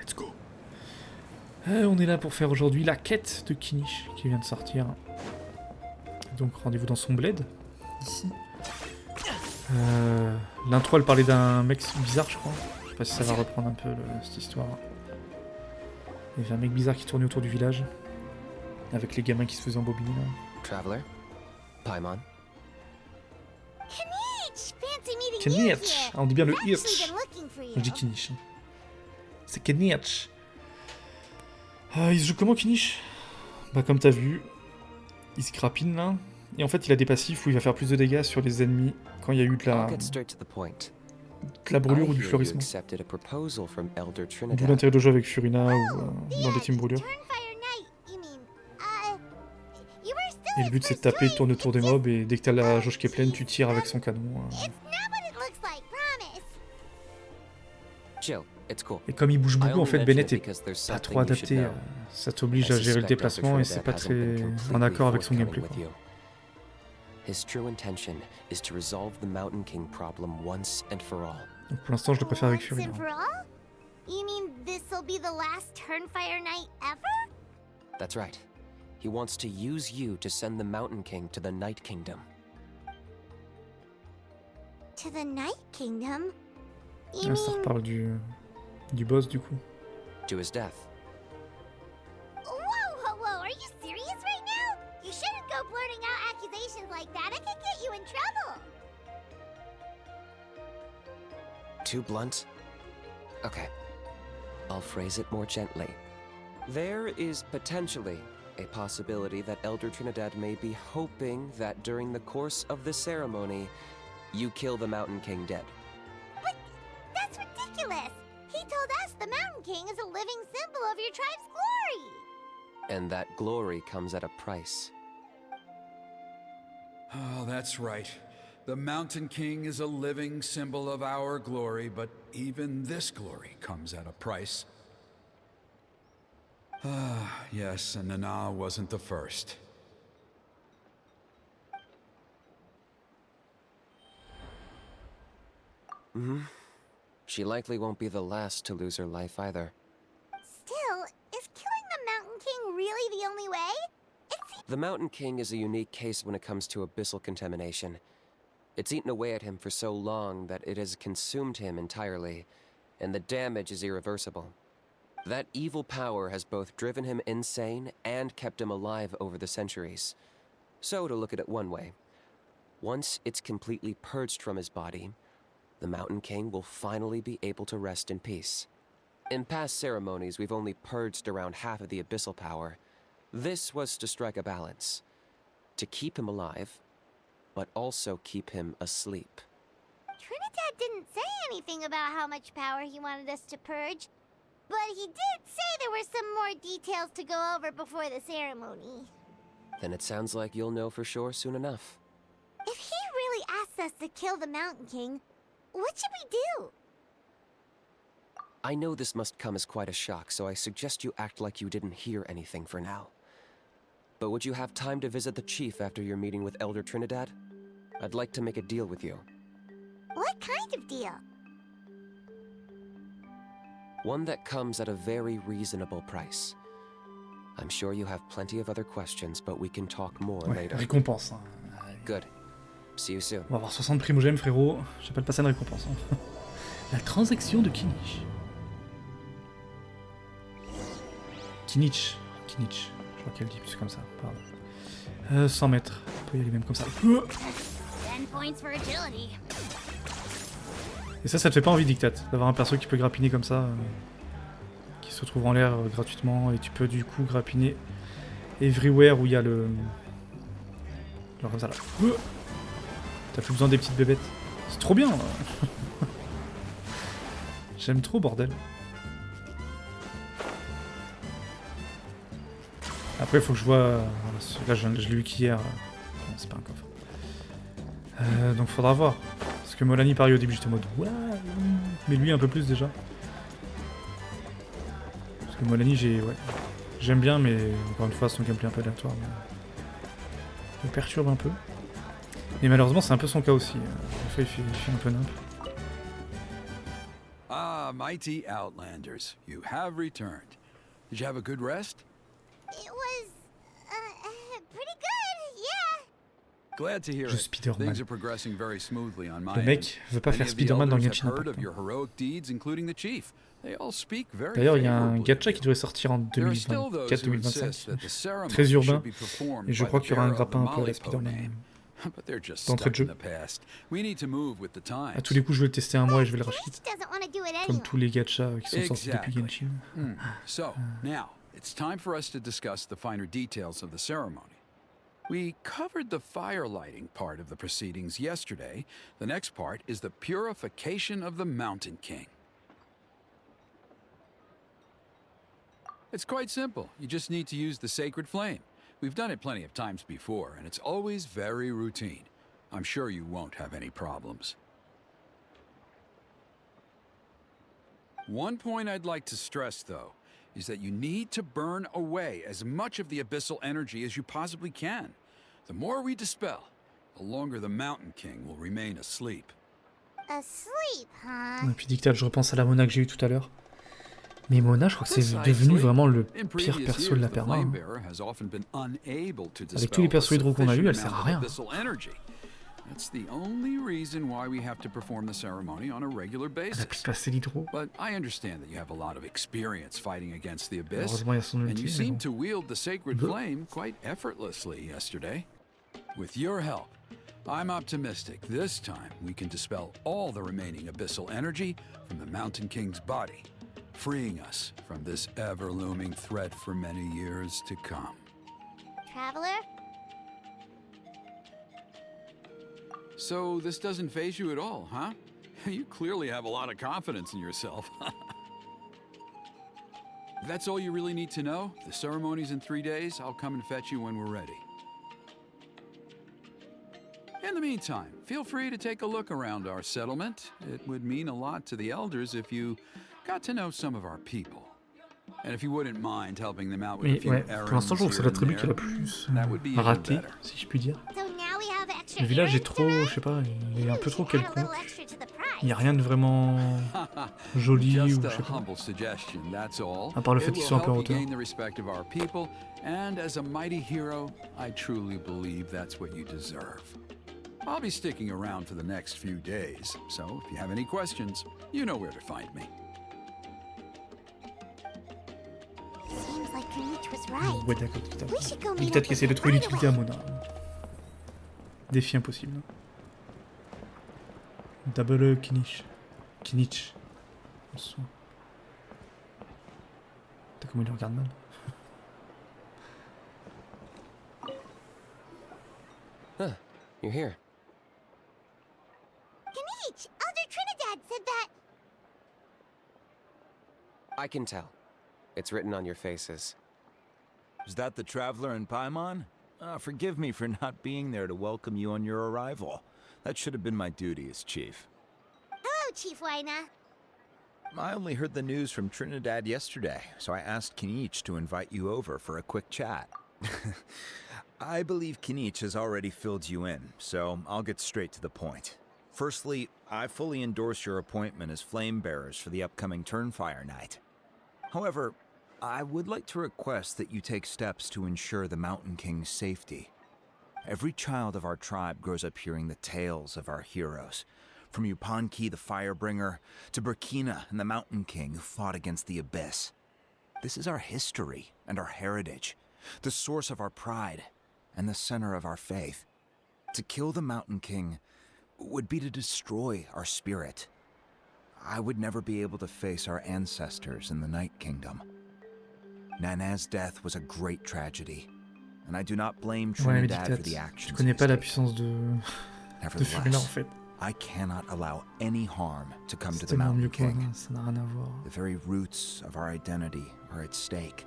Let's go. On est là pour faire aujourd'hui la quête de Kinich qui vient de sortir. Donc rendez-vous dans son bled, ici. L'intro elle parlait d'un mec bizarre je crois. Je sais pas si ça va reprendre un peu cette histoire. Il y avait un mec bizarre qui tournait autour du village. Avec les gamins qui se faisaient embobiner là. Traveler, Paimon. Kinich. On dit bien le Hirsch. Je dis Kinich. C'est Kinich. Il se joue comment Kinich? Bah comme t'as vu, il se crapine là. Et en fait il a des passifs où il va faire plus de dégâts sur les ennemis quand il y a eu de la brûlure ou du fleurissement. D'où l'intérêt de jouer avec Furina ou dans des teams brûlure. Et le but c'est de taper, tourner autour des mobs et dès que t'as la jauge qui est pleine, tu tires avec son canon. Et comme il bouge beaucoup, en fait, Bennett est pas trop adapté. Ça t'oblige à gérer le déplacement et c'est pas très en accord avec son gameplay. Donc pour l'instant, je le préfère avec Furina. That's right. He wants to use you to send the Mountain King to the Night Kingdom. To the Night Kingdom? Ah, ça reparle du boss du coup. To his death. Whoa, are you serious right now? You shouldn't go blurting out accusations like that. It could get you in trouble. Too blunt? Okay. I'll phrase it more gently. There is potentially a possibility that Elder Trinidad may be hoping that during the course of the ceremony, you kill the Mountain King dead. But that's ridiculous! He told us the Mountain King is a living symbol of your tribe's glory! And that glory comes at a price. Oh, that's right. The Mountain King is a living symbol of our glory, but even this glory comes at a price. Ah, yes, and Nana wasn't the first. She likely won't be the last to lose her life either. Still, is killing the Mountain King really the only way? The Mountain King is a unique case when it comes to abyssal contamination. It's eaten away at him for so long that it has consumed him entirely, and the damage is irreversible. That evil power has both driven him insane and kept him alive over the centuries. So, to look at it one way, once it's completely purged from his body, the Mountain King will finally be able to rest in peace. In past ceremonies, we've only purged around half of the abyssal power. This was to strike a balance, to keep him alive, but also keep him asleep. Trinidad didn't say anything about how much power he wanted us to purge. But he did say there were some more details to go over before the ceremony. Then it sounds like you'll know for sure soon enough. If he really asks us to kill the Mountain King, what should we do? I know this must come as quite a shock, so I suggest you act like you didn't hear anything for now. But would you have time to visit the chief after your meeting with Elder Trinidad? I'd like to make a deal with you. What kind of deal? One that comes at a very reasonable price. I'm sure you have plenty of other questions, but we can talk more later. Récompense. Hein. Good. See you soon. On va avoir 60 primogèmes, frérot. J'appelle pas ça une récompense. Hein. La transaction de Kinich. Kinich. Je crois qu'elle dit plus comme ça. Pardon. 100 mètres. On peut y aller même comme ça. 10 points for agility. Et ça te fait pas envie, Dictat, d'avoir un perso qui peut grappiner comme ça, qui se retrouve en l'air gratuitement, et tu peux du coup grappiner everywhere où il y a le... Genre comme ça là. T'as plus besoin des petites bébêtes. C'est trop bien. J'aime trop, bordel. Après, il faut que je vois... Là, je l'ai eu qu'hier. Non, c'est pas un coffre. Donc faudra voir. Parce que Molani, pareil, au début, j'étais en mode ouais, mais lui un peu plus déjà. Parce que Molani, j'aime bien, mais encore une fois, son gameplay un peu aléatoire me perturbe un peu. Et malheureusement, c'est un peu son cas aussi. Des fois, il fait un peu nimp. Ah, mighty Outlanders, you have returned. Did you have a good rest? It was, pretty good, yeah. Glad to hear Je it. Spider-Man. Things are progressing very smoothly on my Le end. mec veut pas Many faire of the Spider-Man dans le elders Genshin have heard Impact. of your heroic deeds, including the chief. They all speak very D'ailleurs, il y a un favorably of gacha you. qui devrait sortir en There are still those who 2024-2025. insist that the ceremony Très urbain. should be performed Et je by crois the qu'il y aura un bearer of the grappin un peu à la Malipo Spider-Man. name. But they're just D'entrée stuck de in jeu. the past. We need to move with the times. À tous les coups, je vais le tester un mois et je vais le racheter. Peach doesn't want to do it Comme anyway. tous les gachas qui sont sortis depuis Exactly. Genshin. So, now, it's time for us to discuss the finer details of the ceremony. We covered the fire lighting part of the proceedings yesterday. The next part is the purification of the Mountain King. It's quite simple. You just need to use the sacred flame. We've done it plenty of times before, and it's always very routine. I'm sure you won't have any problems. One point I'd like to stress, though, is that you need to burn away as much of the abyssal energy as you possibly can. The more we dispel, the longer the Mountain King will remain asleep. Asleep, huh? Et puis Dictat, je repense à la Mona que j'ai eue tout à l'heure. Mais Mona, je crois que c'est devenu vraiment le In pire previous perso de years, la the perma. Flame hein. Bearer has often been unable to Avec dispel tous les persos a hydro qu'on a eu, elle sufficient sert à amount rien. of abyssal energy. That's the only reason why we have to perform the ceremony on a regular Elle a basis. plus passé l'hydro. But I understand that you have a lot of experience fighting against the abyss, Heureusement, il y a son and ulti. you mais seem bon. to wield the sacred Bleh. flame quite effortlessly yesterday. With your help, I'm optimistic this time we can dispel all the remaining abyssal energy from the Mountain King's body, freeing us from this ever-looming threat for many years to come. Traveler? So this doesn't faze you at all, huh? You clearly have a lot of confidence in yourself. That's all you really need to know. The ceremony's in 3 days. I'll come and fetch you when we're ready. In the meantime, feel free to take a look around our settlement. It would mean a lot to the elders if you got to know some of our people. And if you wouldn't mind helping them out with a Mais few ouais, errands pour l'instant, je trouve que c'est la here and tribu qui a there, la plus that would be even ratée, better. si je puis dire. So now we have extra Le village est errands to trop, run? je sais pas, il est un peu trop We should add a quelconque. little extra to the Il n'y a price. rien de vraiment joli Just ou a je sais pas. humble suggestion, that's all. À part le fait It qu'ils will soient un peu en help you hauteur. gain the respect of our people, and as a mighty hero, I truly believe that's what you deserve. I'll be sticking around for the next few days, so if you have any questions, you know where to find me. Seems like Kanich was right. Ouais, d'accord, Dictat. We should go meet Dictat up qui with essaie de him trouver right l'utilité à away. Mona. Défi impossible. Double Kinich. Kinich. T'as comment il le regarde mal. Huh, you're here. Kanich, Elder Trinidad said that. I can tell. It's written on your faces. Is that the Traveler in Paimon? Forgive me for not being there to welcome you on your arrival. That should have been my duty as chief. Hello, Chief Waina. I only heard the news from Trinidad yesterday, so I asked Kinich to invite you over for a quick chat. I believe Kinich has already filled you in, so I'll get straight to the point. Firstly, I fully endorse your appointment as flame bearers for the upcoming Turnfire Night. However, I would like to request that you take steps to ensure the Mountain King's safety. Every child of our tribe grows up hearing the tales of our heroes, from Yupanqui the Firebringer to Burkina and the Mountain King who fought against the Abyss. This is our history and our heritage, the source of our pride and the center of our faith. To kill the Mountain King would be to destroy our spirit. I would never be able to face our ancestors in the Night Kingdom. Nana's death was a great tragedy, and I do not blame Ouais, mais Trinidad Dictat, for the tu actions. connais he's pas la taken. puissance de Furina en Nevertheless, fait. I cannot allow any harm to come C'est to the tellement Mountain mieux que moi, King. ça n'a rien à voir. The very roots of our identity are at stake.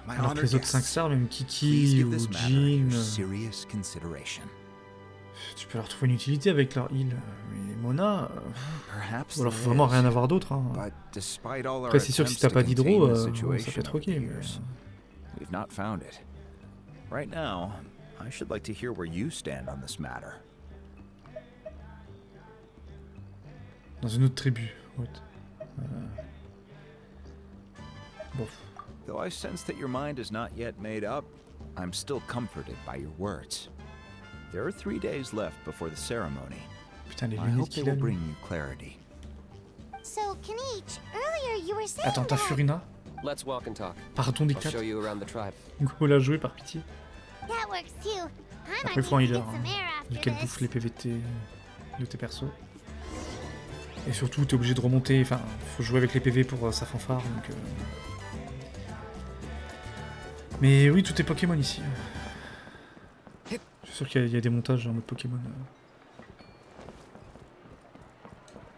My Alors que honored les autres 5 guests, stars, même please Kiki give ou this matter Jean, your serious consideration. tu peux leur trouver une utilité avec leur heal. Mais Mona, Perhaps ou alors there faut vraiment is, rien avoir d'autre. Hein. but despite all our Après, c'est sûr que si attempts t'as to pas contain d'hydro, the ça situation peut être over ok. the Mais... years, we've not found it. Right now, I should like to hear where you stand on this matter. Dans une autre tribu. What Bon. Though I sense that your mind is not yet made up, I'm still comforted by your words. There are 3 days left before the ceremony. Putain, les I lunettes hope they qu'il will a. Lui. bring you clarity. So, Kanich, earlier you were saying Attends, t'as that... Furina? Let's walk and talk. Pardon, I'll dictate. show you around the tribe. Go la jouer par pitié. That works too. I Après, might il faut un need to healer. get some air Vu after qu'elle bouffe this. les PVT de tes persos. Et surtout, t'es obligé de remonter. Enfin, faut jouer avec les PV pour sa fanfare. Donc, Mais oui, tout est Pokémon ici. Je suis sûr qu'il y a des montages en mode Pokémon.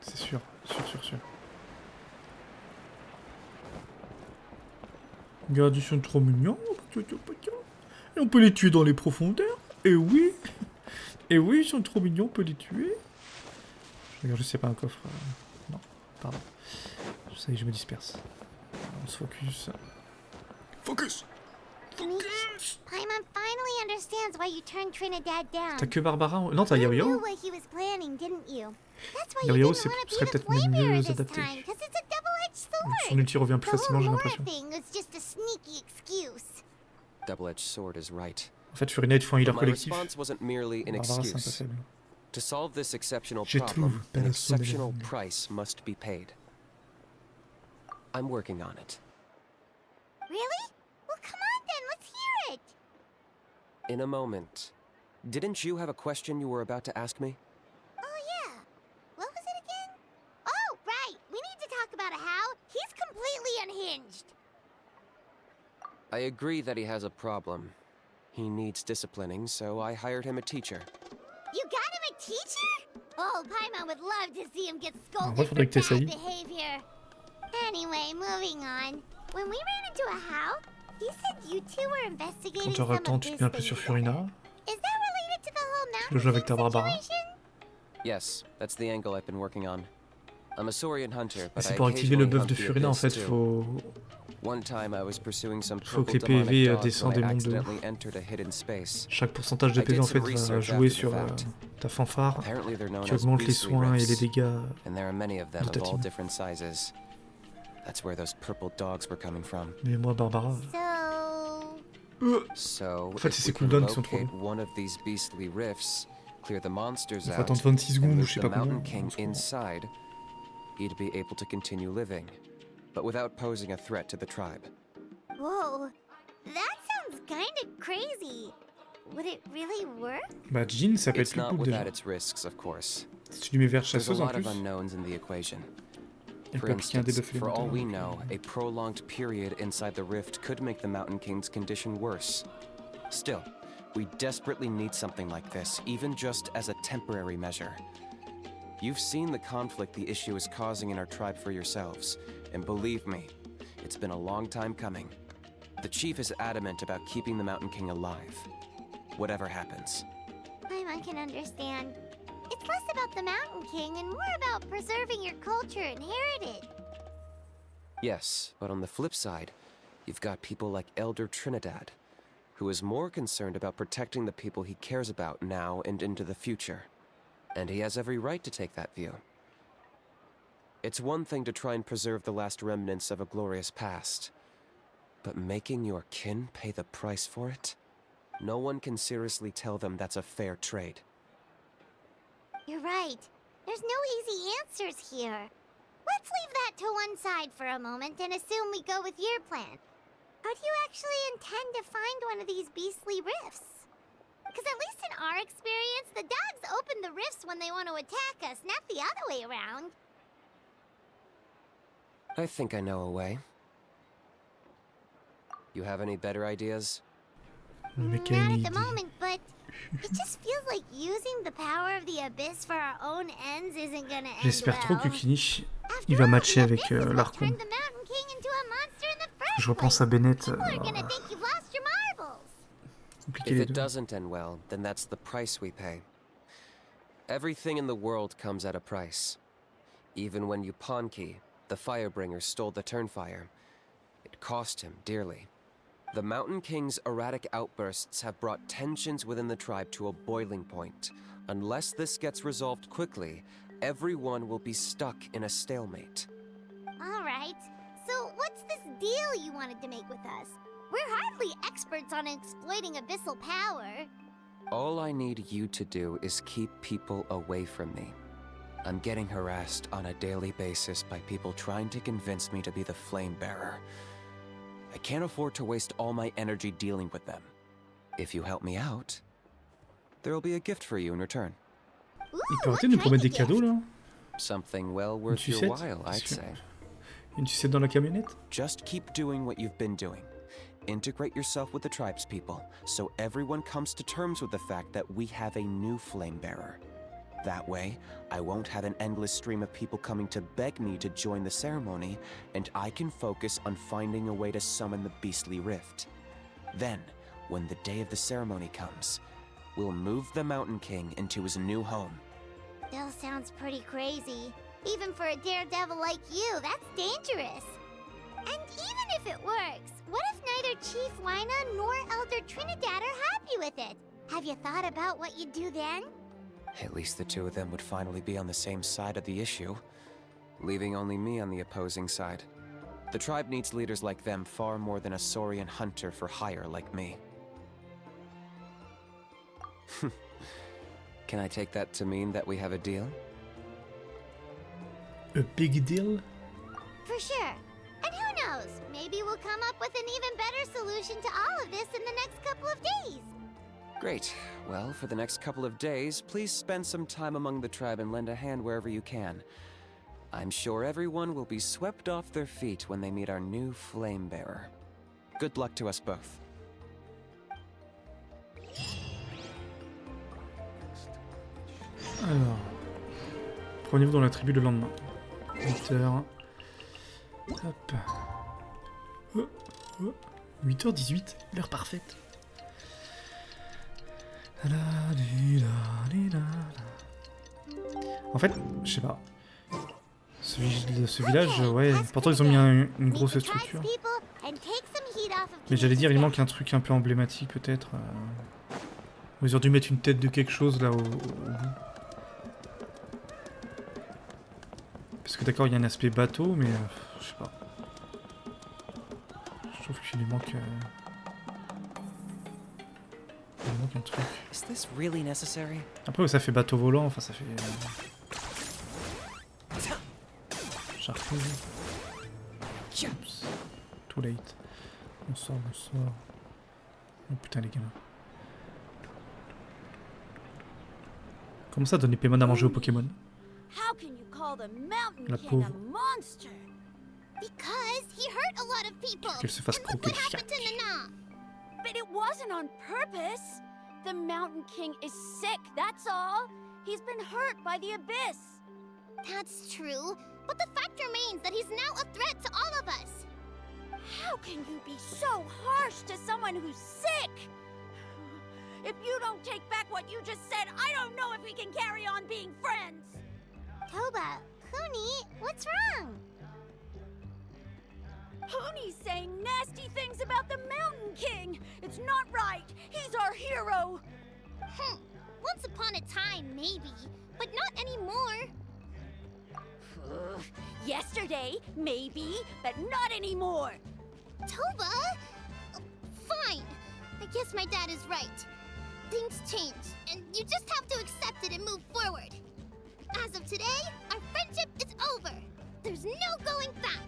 C'est sûr, sûr. Regarde, ils sont trop mignons. Et on peut les tuer dans les profondeurs. Et oui, ils sont trop mignons, on peut les tuer. Regarde, je sais pas un coffre. Non, pardon. Ça y est, je me disperse. On se focus. Focus. Kanich, Paimon finally understands why you turned Trinidad down. T'as que Barbara Non, t'as You Yao knew Yao. what he was planning, didn't you? That's why Yao you Yao didn't want to serait be the peut-être même Flamebearer mieux this adapté. time, 'cause it's a double-edged Son sword. ulti revient plus The facilement, j'ai whole l'impression. lore thing was just a sneaky excuse. Double-edged sword is right. En fait, Furina, il te faut un healer But my collectif. response wasn't merely an Barbara, c'est un peu excuse. faible. To solve this exceptional Je problem, trouve an personnellement. exceptional price must be paid. I'm working on it. Really? Well, come on then, let's hear it. In a moment. Didn't you have a question you were about to ask me? Oh, yeah. What was it again? Oh, right. We need to talk about how he's completely unhinged. I agree that he has a problem. He needs disciplining, so I hired him a teacher. You got him a teacher? Oh, Paimon would love to see him get En scolded vrai, for faudrait que bad t'essayes. behavior. Anyway, moving on. When we ran into a how, he said you two were investigating Quand tu auras le some temps, tu te mets un peu abyss sur thing Furina. together. Is that related to the whole Le mountain jeu avec ta king Barbara. situation? Yes, that's the angle I've been working on. I'm a Saurian hunter, Et but I c'est pour activer le occasionally buff hunt de the Furina, en abyss fait, too. faut... One time I was pursuing some Faut que purple les PV demonic dogs descendent when des I mondes de ouf. accidentally entered a hidden space. Chaque pourcentage de PV, en fait, va jouer sur ta fanfare, Apparently they're known qui as augmente les beastly soins et les rifts, dégâts. and there are many of them de ta of all team. different sizes. That's where those purple dogs were coming from. Mais moi, Barbara... So, En fait, if c'est we ces can cooldowns qui sont trop locate longs. one of these beastly rifts, clear the monsters Il faut out, attendre 26 and secondes ou move je sais the pas combien. Mountain King inside, he'd be able to continue living, but without posing a threat to the tribe. Whoa, that sounds kind of crazy. Would it really work? Bah, Jean, ça peut être It's plus not cool without déjà. its risks, of course. Si tu lui mets vert There's a chasseuse en lot of plus, unknowns in the equation. elle For peut appliquer un instance, debuff for all élémentaire. we know, a prolonged period inside the rift could make the Mountain King's condition worse. Still, we desperately need something like this, even just as a temporary measure. You've seen the conflict the issue is causing in our tribe for yourselves, and believe me, it's been a long time coming. The chief is adamant about keeping the Mountain King alive, whatever happens. Paimon can understand. It's less about the Mountain King and more about preserving your culture and heritage. Yes, but on the flip side, you've got people like Elder Trinidad, who is more concerned about protecting the people he cares about now and into the future. And he has every right to take that view. It's one thing to try and preserve the last remnants of a glorious past, but making your kin pay the price for it? No one can seriously tell them that's a fair trade. You're right. There's no easy answers here. Let's leave that to one side for a moment and assume we go with your plan. How do you actually intend to find one of these beastly rifts? Because at least in our experience, the dogs open the rifts when they want to attack us, not the other way around. I think I know a way. You have any better ideas? Le mec a Not une at the idée. moment, but it just feels like using the power of the abyss for our own ends isn't gonna end J'espère trop que well. Kinich, After il va all, matcher the avec abyss is what l'Archon. turned the Mountain King into a monster in the first Je repense à place. Bennett. People are gonna think you've lost your marbles. Compliqué If les it deux. doesn't end well, then that's the price we pay. Everything in the world comes at a price. Even when Yupanqui, the Firebringer, stole the Turnfire, it cost him dearly. The Mountain King's erratic outbursts have brought tensions within the tribe to a boiling point. Unless this gets resolved quickly, everyone will be stuck in a stalemate. right. So what's this deal you wanted to make with us? We're hardly experts on exploiting abyssal power. All I need you to do is keep people away from me. I'm getting harassed on a daily basis by people trying to convince me to be the Flame Bearer. I can't afford to waste all my energy dealing with them. If you help me out, there'll be a gift for you in return. Ooh, Il peut what arrêter de nous kind promettre of des gift? cadeaux là. Something well Une worth your sucette. while, I'd say. Une sucette dans la camionnette. Just keep doing what you've been doing. Integrate yourself with the tribespeople, so everyone comes to terms with the fact that we have a new Flame Bearer. That way, I won't have an endless stream of people coming to beg me to join the ceremony, and I can focus on finding a way to summon the Beastly Rift. Then, when the day of the ceremony comes, we'll move the Mountain King into his new home. Still sounds pretty crazy. Even for a daredevil like you, that's dangerous. And even if it works, what if neither Chief Lina nor Elder Trinidad are happy with it? Have you thought about what you'd do then? At least the two of them would finally be on the same side of the issue, leaving only me on the opposing side. The tribe needs leaders like them far more than a Saurian hunter for hire like me. Can I take that to mean that we have a deal? A big deal. For sure. And who knows, maybe we'll come up with an even better solution to all of this in the next couple of days. Great. Well, for the next couple of days, please spend some time among the tribe and lend a hand wherever you can. I'm sure everyone will be swept off their feet when they meet our new Flame Bearer. Good luck to us both. Alors, prenez-vous dans la tribu le lendemain. 8h. Hop. 8h18, l'heure parfaite. En fait, je sais pas. Ce village, ouais, pourtant ils ont mis une grosse structure. Mais j'allais dire, il manque un truc un peu emblématique peut-être. Ils auraient dû mettre une tête de quelque chose là au bout. Parce que d'accord, il y a un aspect bateau, mais je sais pas. Je trouve qu'il lui manque... il lui manque un truc. Is this really necessary? Après, ça fait bateau volant, enfin ça fait... chartreuse. Oups. Too late. Bonsoir, bonsoir. Oh putain les gamins. Comment ça donne les Pokémon à manger aux Pokémon? How can you call the Mountain La King pauvre. a monster? Because he hurt a lot of people. Qu'elle se fasse And look croquer what le happened to fiac. Nana. But it wasn't on purpose. The Mountain King is sick, that's all. He's been hurt by the abyss. That's true, but the fact remains that he's now a threat to all of us. How can you be so harsh to someone who's sick? If you don't take back what you just said, I don't know if we can carry on being friends. Toba, Kuni, what's wrong? Pony's saying nasty things about the Mountain King. It's not right. He's our hero. Once upon a time, maybe, but not anymore. Yesterday, maybe, but not anymore. Toba? Fine. I guess my dad is right. Things change, and you just have to accept it and move forward. As of today, our friendship is over. There's no going back.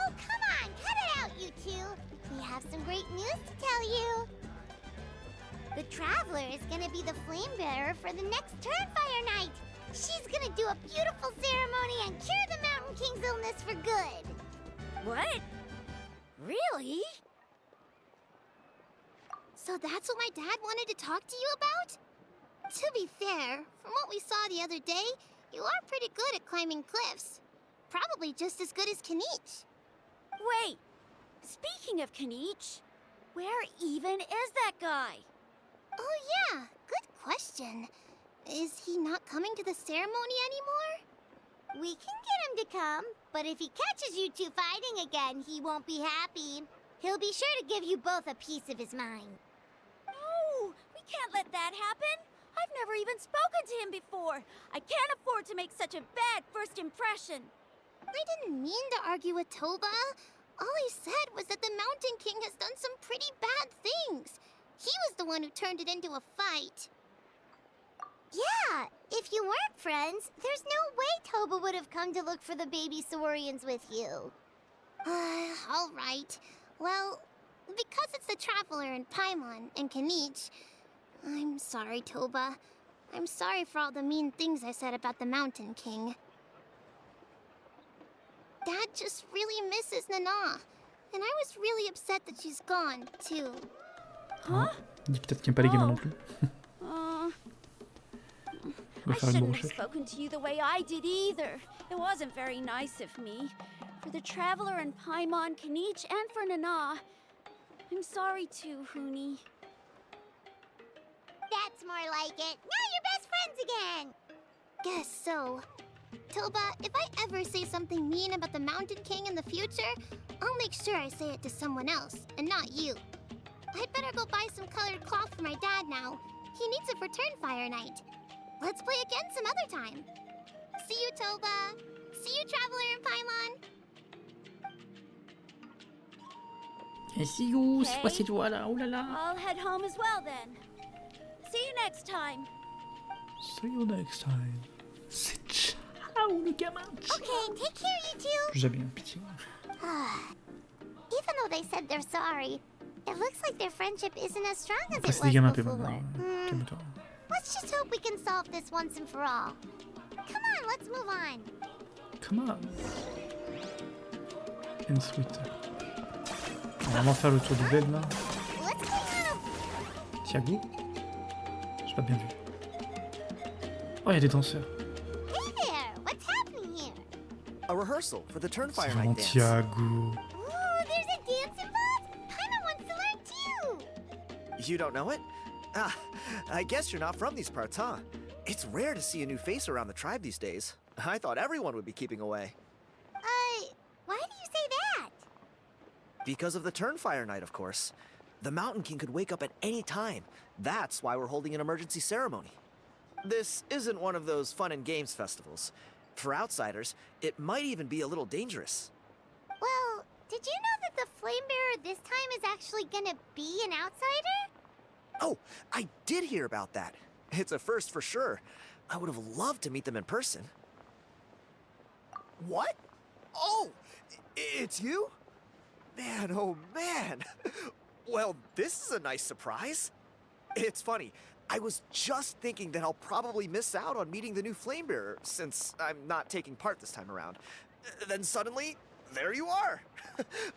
Oh, come on, cut it out, you two. We have some great news to tell you. The Traveler is gonna be the flame bearer for the next Turnfire night. She's gonna do a beautiful ceremony and cure the Mountain King's illness for good. What? Really? So that's what my dad wanted to talk to you about? To be fair, from what we saw the other day, you are pretty good at climbing cliffs. Probably just as good as Kanich. Wait. Speaking of Kanich, where even is that guy? Oh yeah, good question. Is he not coming to the ceremony anymore? We can get him to come, but if he catches you two fighting again, he won't be happy. He'll be sure to give you both a piece of his mind. No, we can't let that happen. I've never even spoken to him before. I can't afford to make such a bad first impression. I didn't mean to argue with Toba. All I said was that the Mountain King has done some pretty bad things. He was the one who turned it into a fight. Yeah, if you weren't friends, there's no way Toba would have come to look for the baby Saurians with you. All right. Well, because it's the Traveler and Paimon and Kanich, I'm sorry, Toba. I'm sorry for all the mean things I said about the Mountain King. Dad just really misses Nana, and I was really upset that she's gone, too. Huh? Dictate qui aime pas les gamins non plus. On va I faire une shouldn't have recherche. spoken to you the way I did either. It wasn't very nice of me. For the Traveler and Paimon, Kanich, and for Nana. I'm sorry too, Huni. That's more like it. Now you're best friends again. Guess so. Toba, if I ever say something mean about the Mountain King in the future, I'll make sure I say it to someone else, and not you. I'd better go buy some colored cloth for my dad now. He needs it for Turnfire Night. Let's play again some other time. See you, Toba. See you, Traveler and Paimon. Et see you, c'est Okay. quoi ces doigts là? Oh là là. I'll head home as well then. See you next time. See you next time. C'est ciao le gamin. Okay, take care, you two. Plus jamais, hein, pitié. Even though they said they're sorry, it looks like their friendship isn't as strong as Après it c'est des gamins was peu before. maintenant. Calme-toi. Let's just hope we can solve this once and for all. Come on, let's move on. Come on. And sweet. On va vraiment faire le tour du bled là. Let's go on Thiago? J'ai pas bien vu. Oh, il y a des danseurs. Hey there, what's happening here? A rehearsal for the C'est Turnfire vraiment Night dance. Thiago. Ooh, there's a dance involved? Paimon wants to learn too. You don't know it? Ah, I guess you're not from these parts, huh? It's rare to see a new face around the tribe these days. I thought everyone would be keeping away. Why do you say that? Because of the Turnfire Night, of course. The Mountain King could wake up at any time. That's why we're holding an emergency ceremony. This isn't one of those fun and games festivals. For outsiders, it might even be a little dangerous. Well, did you know that the Flame Bearer this time is actually gonna be an outsider? Oh, I did hear about that. It's a first for sure. I would have loved to meet them in person. What? Oh, it's you? Man, oh man. Well, this is a nice surprise. It's funny. I was just thinking that I'll probably miss out on meeting the new Flamebearer since I'm not taking part this time around. Then suddenly, there you are.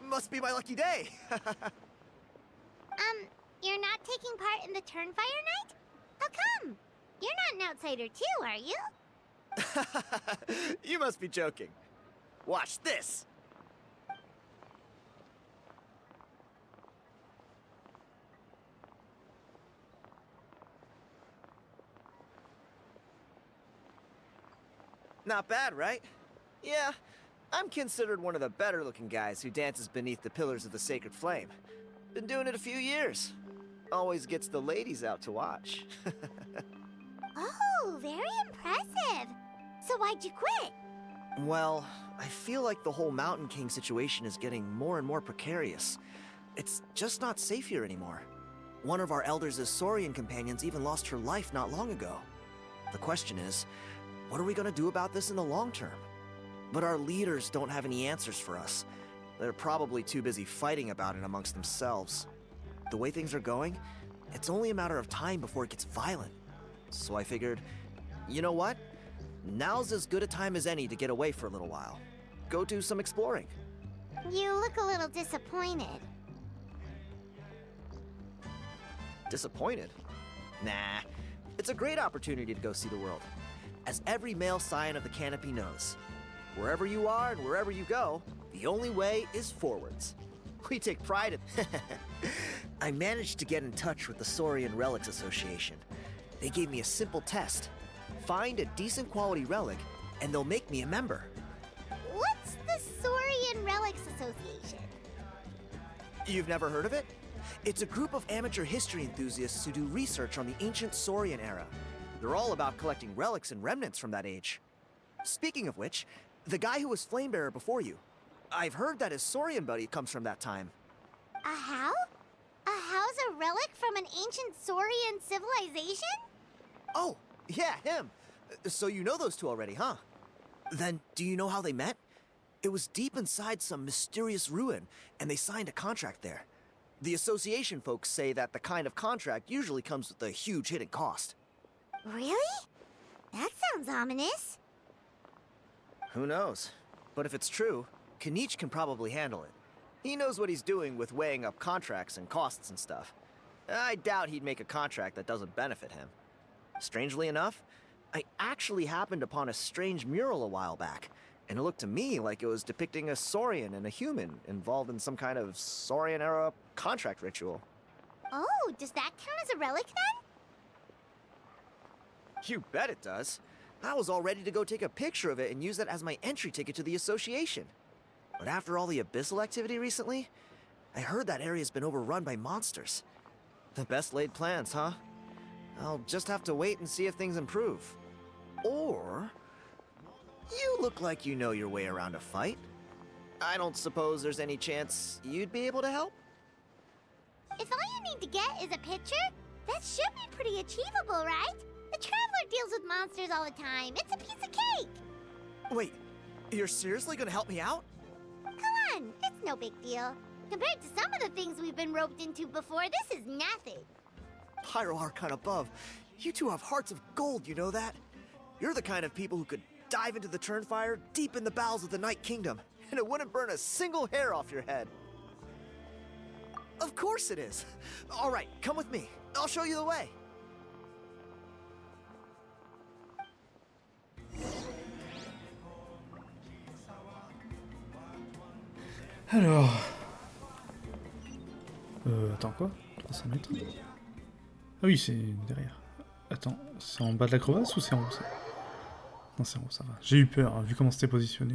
Must be my lucky day. You're not taking part in the Turnfire Night? How come? You're not an outsider too, are you? You must be joking. Watch this. Not bad, right? Yeah, I'm considered one of the better looking guys who dances beneath the pillars of the Sacred Flame. Been doing it a few years. Always gets the ladies out to watch. Oh, very impressive. So why'd you quit? Well, I feel like the whole Mountain King situation is getting more and more precarious. It's just not safe here anymore. One of our elders' Saurian companions even lost her life not long ago. The question is, what are we gonna do about this in the long term? But our leaders don't have any answers for us. They're probably too busy fighting about it amongst themselves. The way things are going, it's only a matter of time before it gets violent. So I figured, you know what? Now's as good a time as any to get away for a little while. Go do some exploring. You look a little disappointed. Disappointed? Nah. It's a great opportunity to go see the world. As every male scion of the Canopy knows, wherever you are and wherever you go, the only way is forwards. We take pride in... I managed to get in touch with the Saurian Relics Association. They gave me a simple test. Find a decent quality relic, and they'll make me a member. What's the Saurian Relics Association? You've never heard of it? It's a group of amateur history enthusiasts who do research on the ancient Saurian era. They're all about collecting relics and remnants from that age. Speaking of which, The guy who was Flamebearer before you. I've heard that his Saurian buddy comes from that time. A how? A how's a relic from an ancient Saurian civilization? Oh, yeah, him. So you know those two already, huh? Then, do you know how they met? It was deep inside some mysterious ruin, and they signed a contract there. The association folks say that the kind of contract usually comes with a huge hidden cost. Really? That sounds ominous. Who knows? But if it's true, Kinich can probably handle it. He knows what he's doing with weighing up contracts and costs and stuff. I doubt he'd make a contract that doesn't benefit him. Strangely enough, I actually happened upon a strange mural a while back, and it looked to me like it was depicting a Saurian and a human involved in some kind of Saurian-era contract ritual. Oh, does that count as a relic then? You bet it does. I was all ready to go take a picture of it and use it as my entry ticket to the association. But after all the Abyssal activity recently, I heard that area's been overrun by monsters. The best laid plans, huh? I'll just have to wait and see if things improve. Or... you look like you know your way around a fight. I don't suppose there's any chance you'd be able to help? If all you need to get is a picture, that should be pretty achievable, right? The Traveler deals with monsters all the time. It's a piece of cake. Wait, you're seriously gonna help me out? Come on, it's no big deal. Compared to some of the things we've been roped into before, this is nothing. Pyro Archon above, you two have hearts of gold, you know that? You're the kind of people who could dive into the Turnfire deep in the bowels of the Night Kingdom, and it wouldn't burn a single hair off your head. Of course it is. All right, come with me. I'll show you the way. Alors... attends quoi 300 mètres. Ah oui, c'est derrière. Attends, c'est en bas de la crevasse ou c'est en haut ça? Non, c'est en haut, ça va. J'ai eu peur, hein, vu comment c'était positionné.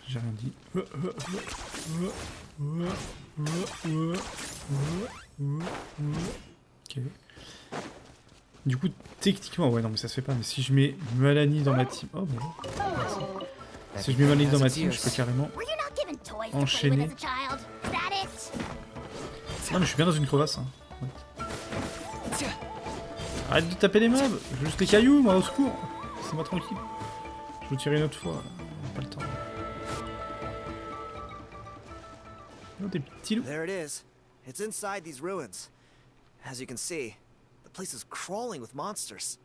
J'ai rien dit. Ok. Du coup, techniquement, ouais, non, mais ça se fait pas. Mais si je mets Malani dans ma team... Oh, bon. Merci. Si je mets Malani dans ma team, je peux carrément... enchaîner. Non, mais je suis bien dans une crevasse. Hein. Ouais. Arrête de taper les mobs. Je veux juste les cailloux, moi, au secours. Laissez-moi tranquille. Je vous tirer une autre fois. On n'a pas le temps. Oh, des petits loups. There it is. It's inside these ruins. As you can see, the place is crawling with monsters.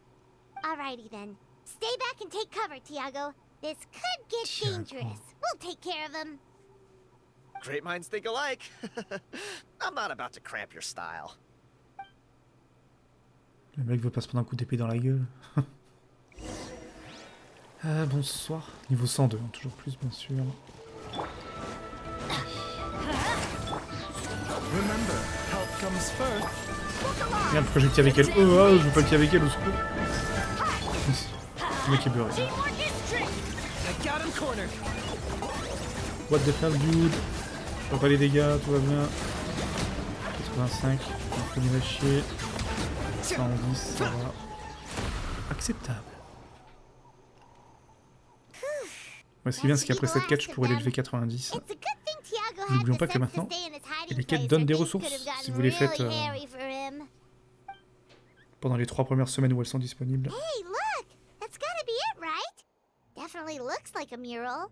Alrighty then. Stay back and take cover, Tiago. This could get dangerous. We'll take care of him. Great minds think alike. I'm not about to cramp your style. Le mec veut pas se prendre un coup d'épée dans la gueule. Bonsoir. Niveau 102, hein, toujours plus bien sûr. Merde, pourquoi j'ai le avec elle? Oh, je veux pas le avec elle, au secours. Le mec est beurré. What the hell, dude? Je vois pas les dégâts, tout va bien. 85, un peu nul à chier. 110, ça va. Acceptable. Ouais, ce qui est bien, c'est qu'après cette quête, je pourrais l'élever 90. N'oublions pas que maintenant, les quêtes donnent des ressources, si vous les faites pendant les 3 premières semaines où elles sont disponibles. Hey, look! That's gotta be it, right? Definitely looks like a mural.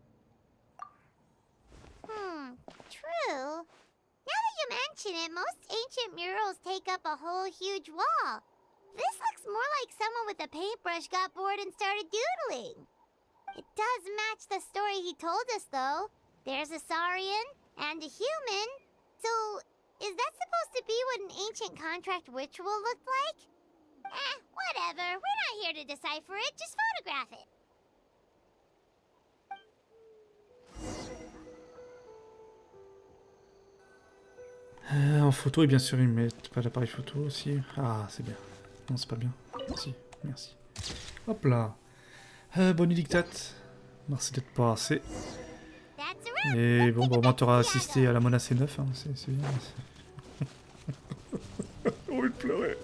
True. Now that you mention it, most ancient murals take up a whole huge wall. This looks more like someone with a paintbrush got bored and started doodling. It does match the story he told us, though. There's a Saurian and a human. So, is that supposed to be what an ancient contract ritual looked like? Whatever. We're not here to decipher it. Just photograph it. En photo, et bien sûr, ils mettent pas l'appareil photo aussi. Ah, c'est bien. Non, c'est pas bien. Merci, merci. Hop là. Bonne dictate. Merci d'être passé. Et bon, bah, au moins t'auras assisté à la Mona C9, hein. C'est bien. J'ai envie de pleurer.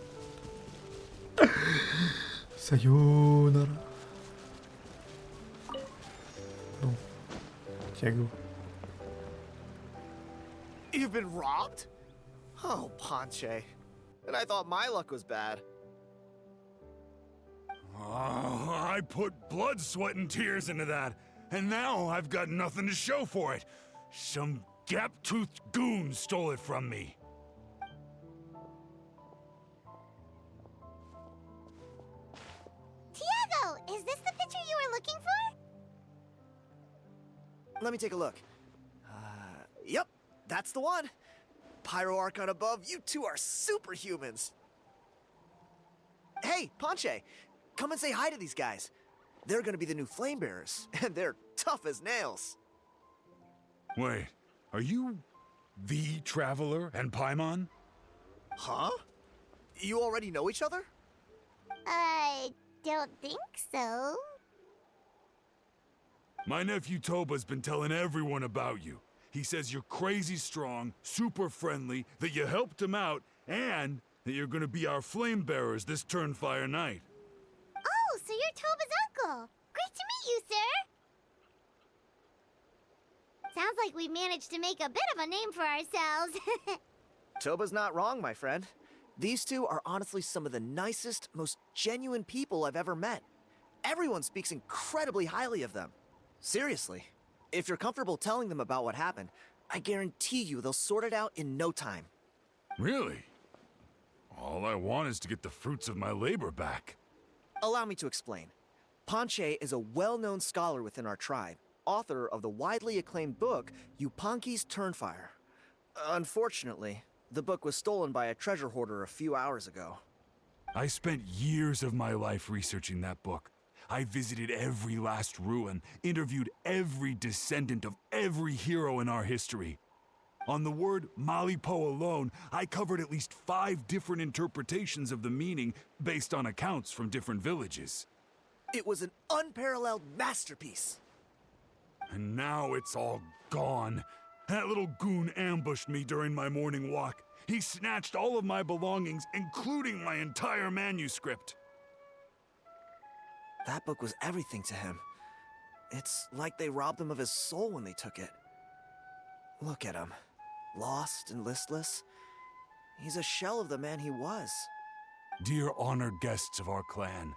Sayonara. Tiago. You've been robbed? Oh, Ponche. And I thought my luck was bad. Oh, I put blood, sweat, and tears into that, and now I've got nothing to show for it. Some gap-toothed goon stole it from me. Tiago, is this the picture you were looking for? Let me take a look. Yep, that's the one. Pyro Archon above, you two are superhumans. Hey, Ponche, come and say hi to these guys. They're gonna be the new flame bearers, and they're tough as nails. Wait, are you the Traveler and Paimon? Huh? You already know each other? I don't think so. My nephew Toba's been telling everyone about you. He says you're crazy strong, super friendly, that you helped him out, and that you're gonna be our flame bearers this Turnfire night. Oh, so you're Toba's uncle. Great to meet you, sir. Sounds like we managed to make a bit of a name for ourselves. Toba's not wrong, my friend. These two are honestly some of the nicest, most genuine people I've ever met. Everyone speaks incredibly highly of them. Seriously. If you're comfortable telling them about what happened, I guarantee you they'll sort it out in no time. Really? All I want is to get the fruits of my labor back. Allow me to explain. Ponche is a well-known scholar within our tribe, author of the widely acclaimed book, Yupanqui's Turnfire. Unfortunately, the book was stolen by a treasure hoarder a few hours ago. I spent years of my life researching that book. I visited every last ruin, interviewed every descendant of every hero in our history. On the word Malipo alone, I covered at least 5 different interpretations of the meaning based on accounts from different villages. It was an unparalleled masterpiece. And now it's all gone. That little goon ambushed me during my morning walk. He snatched all of my belongings, including my entire manuscript. That book was everything to him. It's like they robbed him of his soul when they took it. Look at him. Lost and listless. He's a shell of the man he was. Dear honored guests of our clan,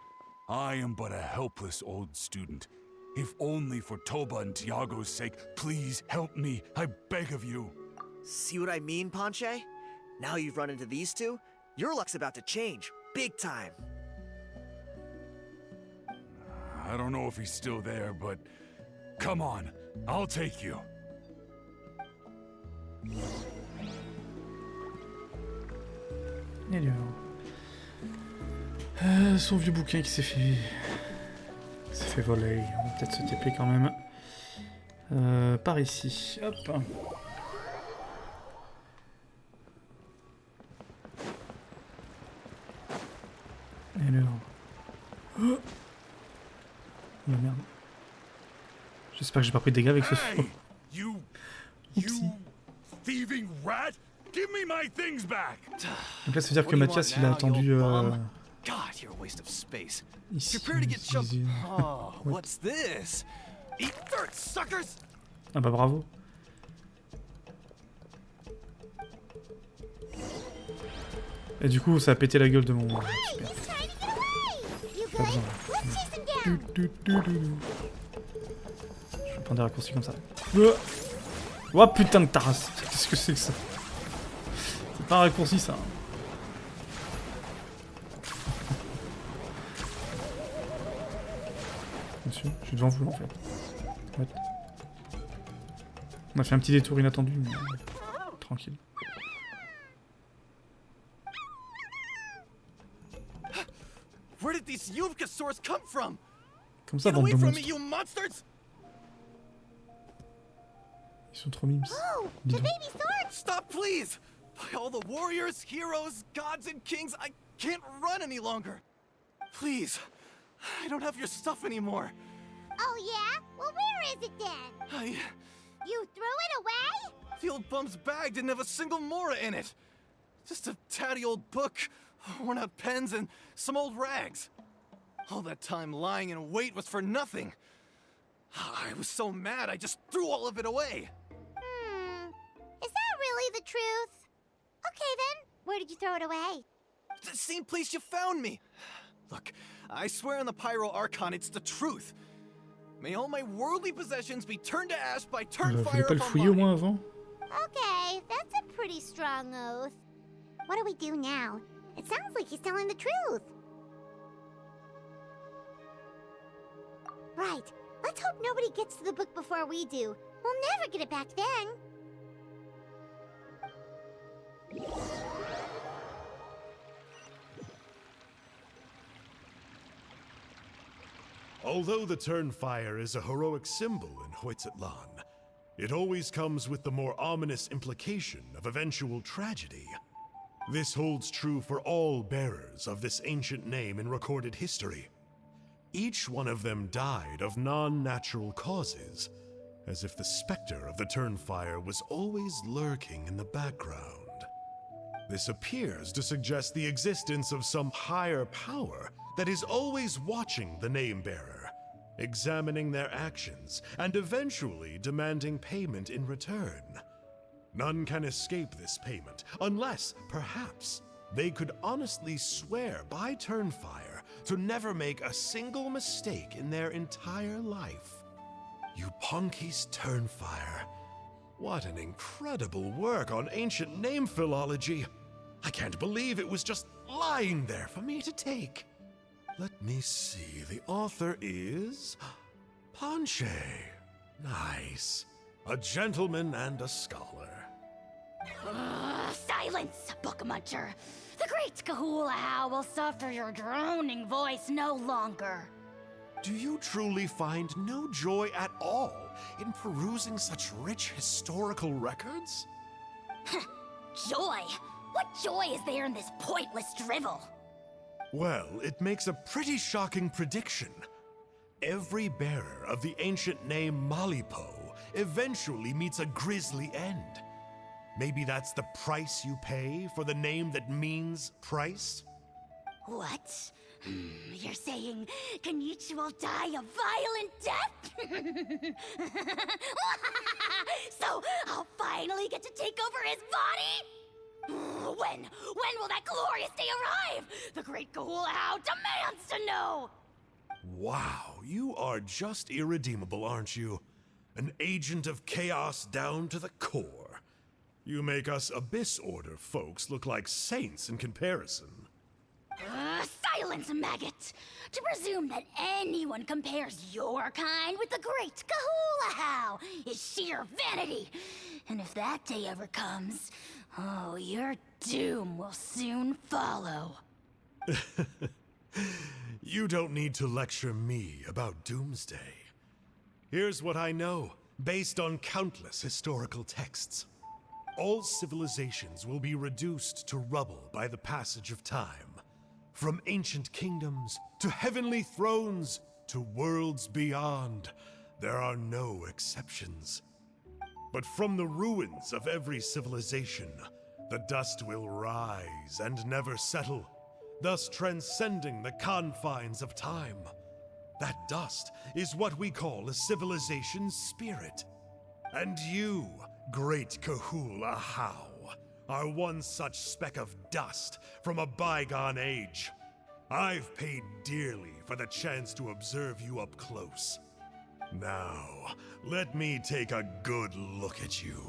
I am but a helpless old student. If only for Toba and Tiago's sake, please help me, I beg of you. See what I mean, Ponche? Now you've run into these two, your luck's about to change, big time. I don't know if he's still there, but come on, I'll take you. Et alors son vieux bouquin qui s'est fait voler. On va peut-être se TP quand même. Par ici. Hop. Et alors oh la merde. J'espère que j'ai pas pris de dégâts avec ce saut. Hey, you thieving rat! Give me my things back! Donc là, ça veut dire que Mathias, il a attendu God, you're a waste of space. ici. Prepare to get jumped. ici. Oh, what's this? Eat dirt, suckers! Ah bah bravo. Et du coup, ça a pété la gueule de mon... Super. He's trying to get away! You Pas good? besoin. Let's chase him down! Je vais prendre des raccourcis comme ça. Oh putain de taras. Qu'est-ce que c'est que ça? C'est pas un raccourci ça. Monsieur, je suis devant vous en fait. What? On a fait un petit détour inattendu, mais tranquille. Where did these Yuvkasaurs come from? Comme ça, Get bande away de from me, monstres. you monsters! Ils sont trop mimes. Oh, Dis the donc. baby sword! Stop, please! By all the warriors, heroes, gods, and kings, I can't run any longer. Please, I don't have your stuff anymore. Oh yeah? Well, where is it then? You threw it away? The old bum's bag didn't have a single Mora in it. Just a tatty old book, worn out pens, and some old rags. All that time lying in wait was for nothing. I was so mad, I just threw all of it away. Is that really the truth? Okay then, where did you throw it away? The same place you found me. Look, I swear on the Pyro Archon, it's the truth. May all my worldly possessions be turned to ash by Voulez Turnfire pas le fouiller au upon moins body. avant? Okay, that's a pretty strong oath. What do we do now? It sounds like he's telling the truth. Right. Let's hope nobody gets to the book before we do. We'll never get it back then. Although the Turnfire is a heroic symbol in Hoytzatlan, it always comes with the more ominous implication of eventual tragedy. This holds true for all bearers of this ancient name in recorded history. Each one of them died of non-natural causes, as if the specter of the Turnfire was always lurking in the background. This appears to suggest the existence of some higher power that is always watching the name-bearer, examining their actions, and eventually demanding payment in return. None can escape this payment, unless, perhaps, they could honestly swear by Turnfire to never make a single mistake in their entire life. Yupanki's Turnfire. What an incredible work on ancient name philology. I can't believe it was just lying there for me to take. Let me see, the author is... Ponche. Nice. A gentleman and a scholar. Silence, book muncher. The great Kahulahau will suffer your droning voice no longer. Do you truly find no joy at all in perusing such rich historical records? Joy? What joy is there in this pointless drivel? Well, it makes a pretty shocking prediction. Every bearer of the ancient name Malipo eventually meets a grisly end. Maybe that's the price you pay for the name that means price? What? You're saying Kenichi will die a violent death? So I'll finally get to take over his body? When will that glorious day arrive? The great Kahulahau demands to know! Wow, you are just irredeemable, aren't you? An agent of chaos down to the core. You make us Abyss Order folks look like saints in comparison. Silence, maggot! To presume that anyone compares your kind with the great Kahulahau is sheer vanity. And if that day ever comes, oh, your doom will soon follow. You don't need to lecture me about Doomsday. Here's what I know, based on countless historical texts. All civilizations will be reduced to rubble by the passage of time. From ancient kingdoms, to heavenly thrones, to worlds beyond, there are no exceptions. But from the ruins of every civilization, the dust will rise and never settle, thus transcending the confines of time. That dust is what we call a civilization's spirit. And you, great Kahulahau, are one such speck of dust from a bygone age. I've paid dearly for the chance to observe you up close. Now, let me take a good look at you.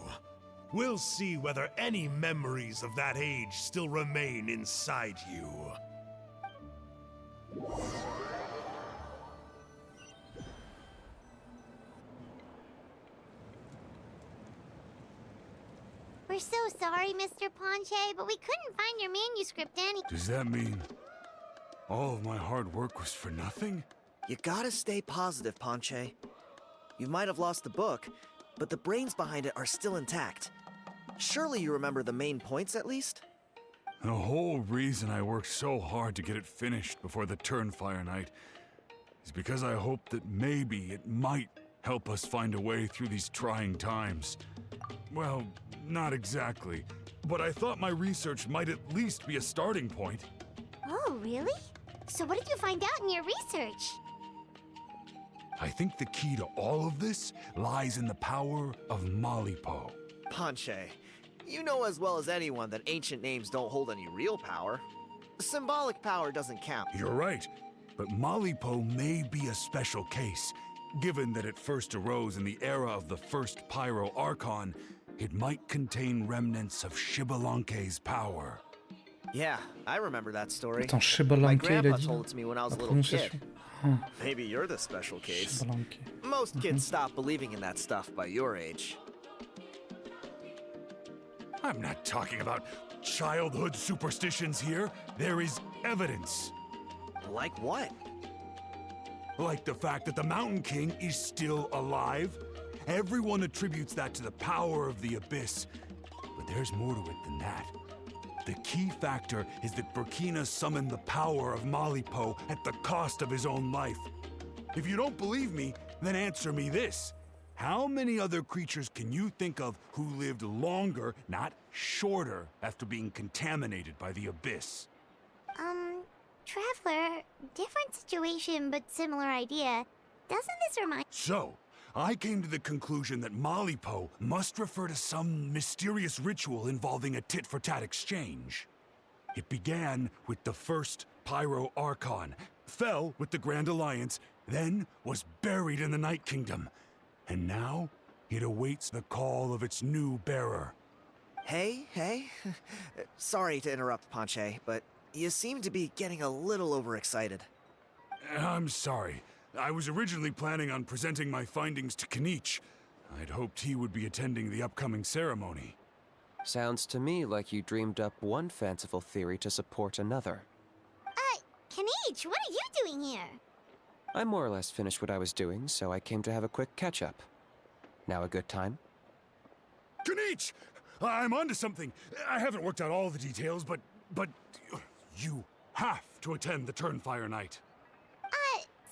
We'll see whether any memories of that age still remain inside you. We're so sorry, Mr. Ponche, but we couldn't find your manuscript Does that mean all of my hard work was for nothing? You gotta stay positive, Ponche. You might have lost the book, but the brains behind it are still intact. Surely you remember the main points at least? The whole reason I worked so hard to get it finished before the Turnfire night is because I hoped that maybe it might help us find a way through these trying times. Well, not exactly, but I thought my research might at least be a starting point. Oh, really? So what did you find out in your research? I think the key to all of this lies in the power of Malipo. Ponche, you know as well as anyone that ancient names don't hold any real power. Symbolic power doesn't count. You're right, but Malipo may be a special case. Given that it first arose in the era of the first Pyro Archon, it might contain remnants of Shibalanke's power. Yeah, I remember that story. Attends, My Shibalanke, il a grandpa dit. told it to me when I was La a little kid. prononciation. Huh, Maybe you're the special case. Shibalanke. Most kids stop believing in that stuff by your age. I'm not talking about childhood superstitions here. There is evidence. Like what? Like the fact that the Mountain King is still alive. Everyone attributes that to the power of the Abyss. But there's more to it than that. The key factor is that Burkina summoned the power of Malipo at the cost of his own life. If you don't believe me, then answer me this. How many other creatures can you think of who lived longer, not shorter, after being contaminated by the Abyss? Traveler, different situation but similar idea. Doesn't this remind— So, I came to the conclusion that Malipo must refer to some mysterious ritual involving a tit-for-tat exchange. It began with the first Pyro Archon, fell with the Grand Alliance, then was buried in the Night Kingdom. And now, it awaits the call of its new bearer. Hey. Sorry to interrupt, Ponche, but you seem to be getting a little overexcited. I'm sorry. I was originally planning on presenting my findings to Kinich. I'd hoped he would be attending the upcoming ceremony. Sounds to me like you dreamed up one fanciful theory to support another. Kinich, what are you doing here? I more or less finished what I was doing, so I came to have a quick catch-up. Now a good time? Kinich! I'm onto something. I haven't worked out all the details, but you have to attend the Turnfire Night.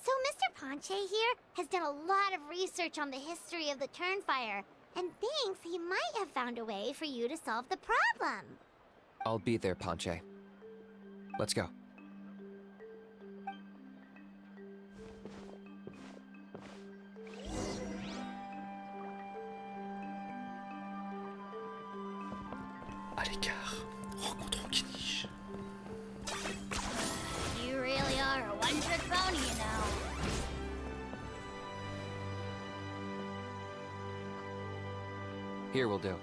So Mr. Ponche here has done a lot of research on the history of the Turnfire, and thinks he might have found a way for you to solve the problem. I'll be there, Ponche. Let's go. À l'écart, rencontrons Kinich. You really are a one-trick pony, you know. Here will do.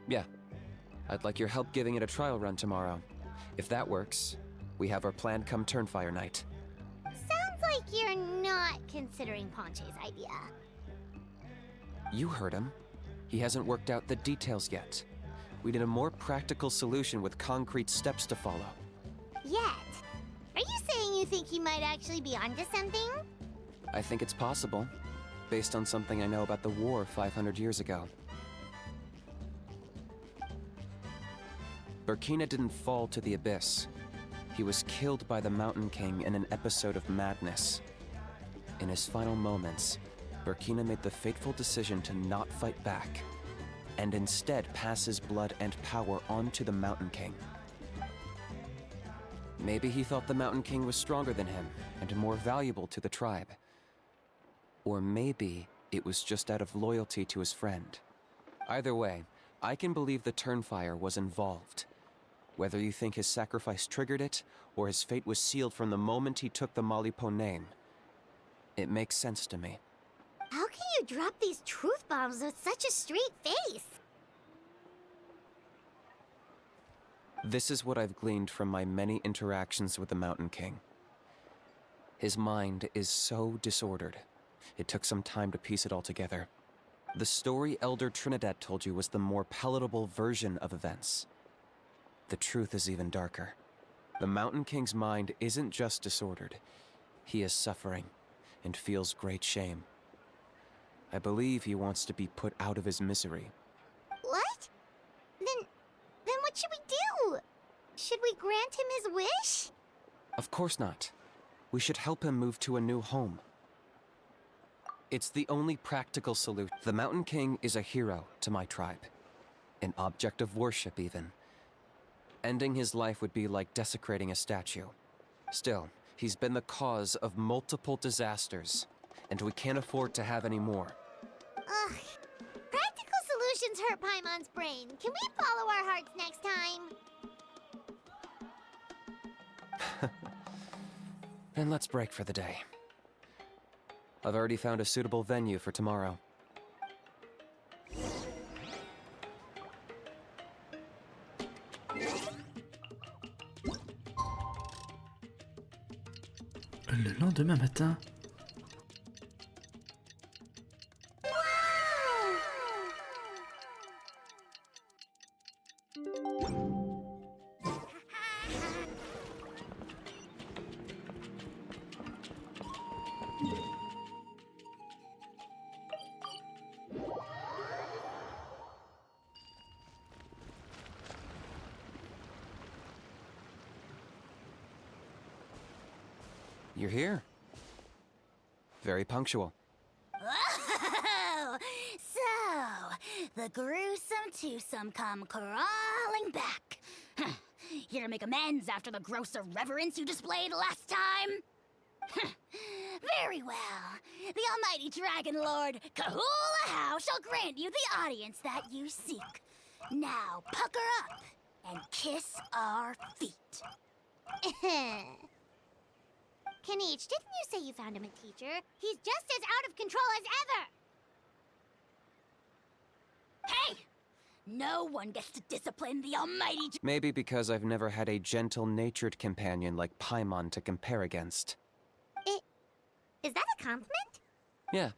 Yeah. I'd like your help giving it a trial run tomorrow. If that works, we have our plan come Turnfire Night. Sounds like you're not considering Ponche's idea. You heard him. He hasn't worked out the details yet. We need a more practical solution with concrete steps to follow. Yet? Are you saying you think he might actually be onto something? I think it's possible, based on something I know about the war 500 years ago. Burkina didn't fall to the Abyss. He was killed by the Mountain King in an episode of madness. In his final moments, Burkina made the fateful decision to not fight back, and instead pass his blood and power on to the Mountain King. Maybe he thought the Mountain King was stronger than him, and more valuable to the tribe. Or maybe it was just out of loyalty to his friend. Either way, I can believe the Turnfire was involved. Whether you think his sacrifice triggered it, or his fate was sealed from the moment he took the Malipo name, it makes sense to me. How can you drop these truth bombs with such a straight face? This is what I've gleaned from my many interactions with the Mountain King. His mind is so disordered. It took some time to piece it all together. The story Elder Trinidad told you was the more palatable version of events. The truth is even darker. The Mountain King's mind isn't just disordered. He is suffering and feels great shame. I believe he wants to be put out of his misery. What? Then what should we do? Should we grant him his wish? Of course not. We should help him move to a new home. It's the only practical solution. The Mountain King is a hero to my tribe. An object of worship, even. Ending his life would be like desecrating a statue. Still, He's been the cause of multiple disasters, and we can't afford to have any more. Ugh. Practical solutions hurt Paimon's brain. Can we follow our hearts next time? Then let's break for the day. I've already found a suitable venue for tomorrow. Le lendemain matin. You're here. Very punctual. Oh, so the gruesome twosome come crawling back. Huh. Here to make amends after the gross irreverence you displayed last time? Huh. Very well. The almighty Dragon Lord Kahula How shall grant you the audience that you seek. Now pucker up and kiss our feet. Kenichi, didn't you say you found him a teacher? He's just as out of control as ever! Hey! No one gets to discipline the almighty Maybe because I've never had a gentle-natured companion like Paimon to compare against. Is that a compliment? Yeah,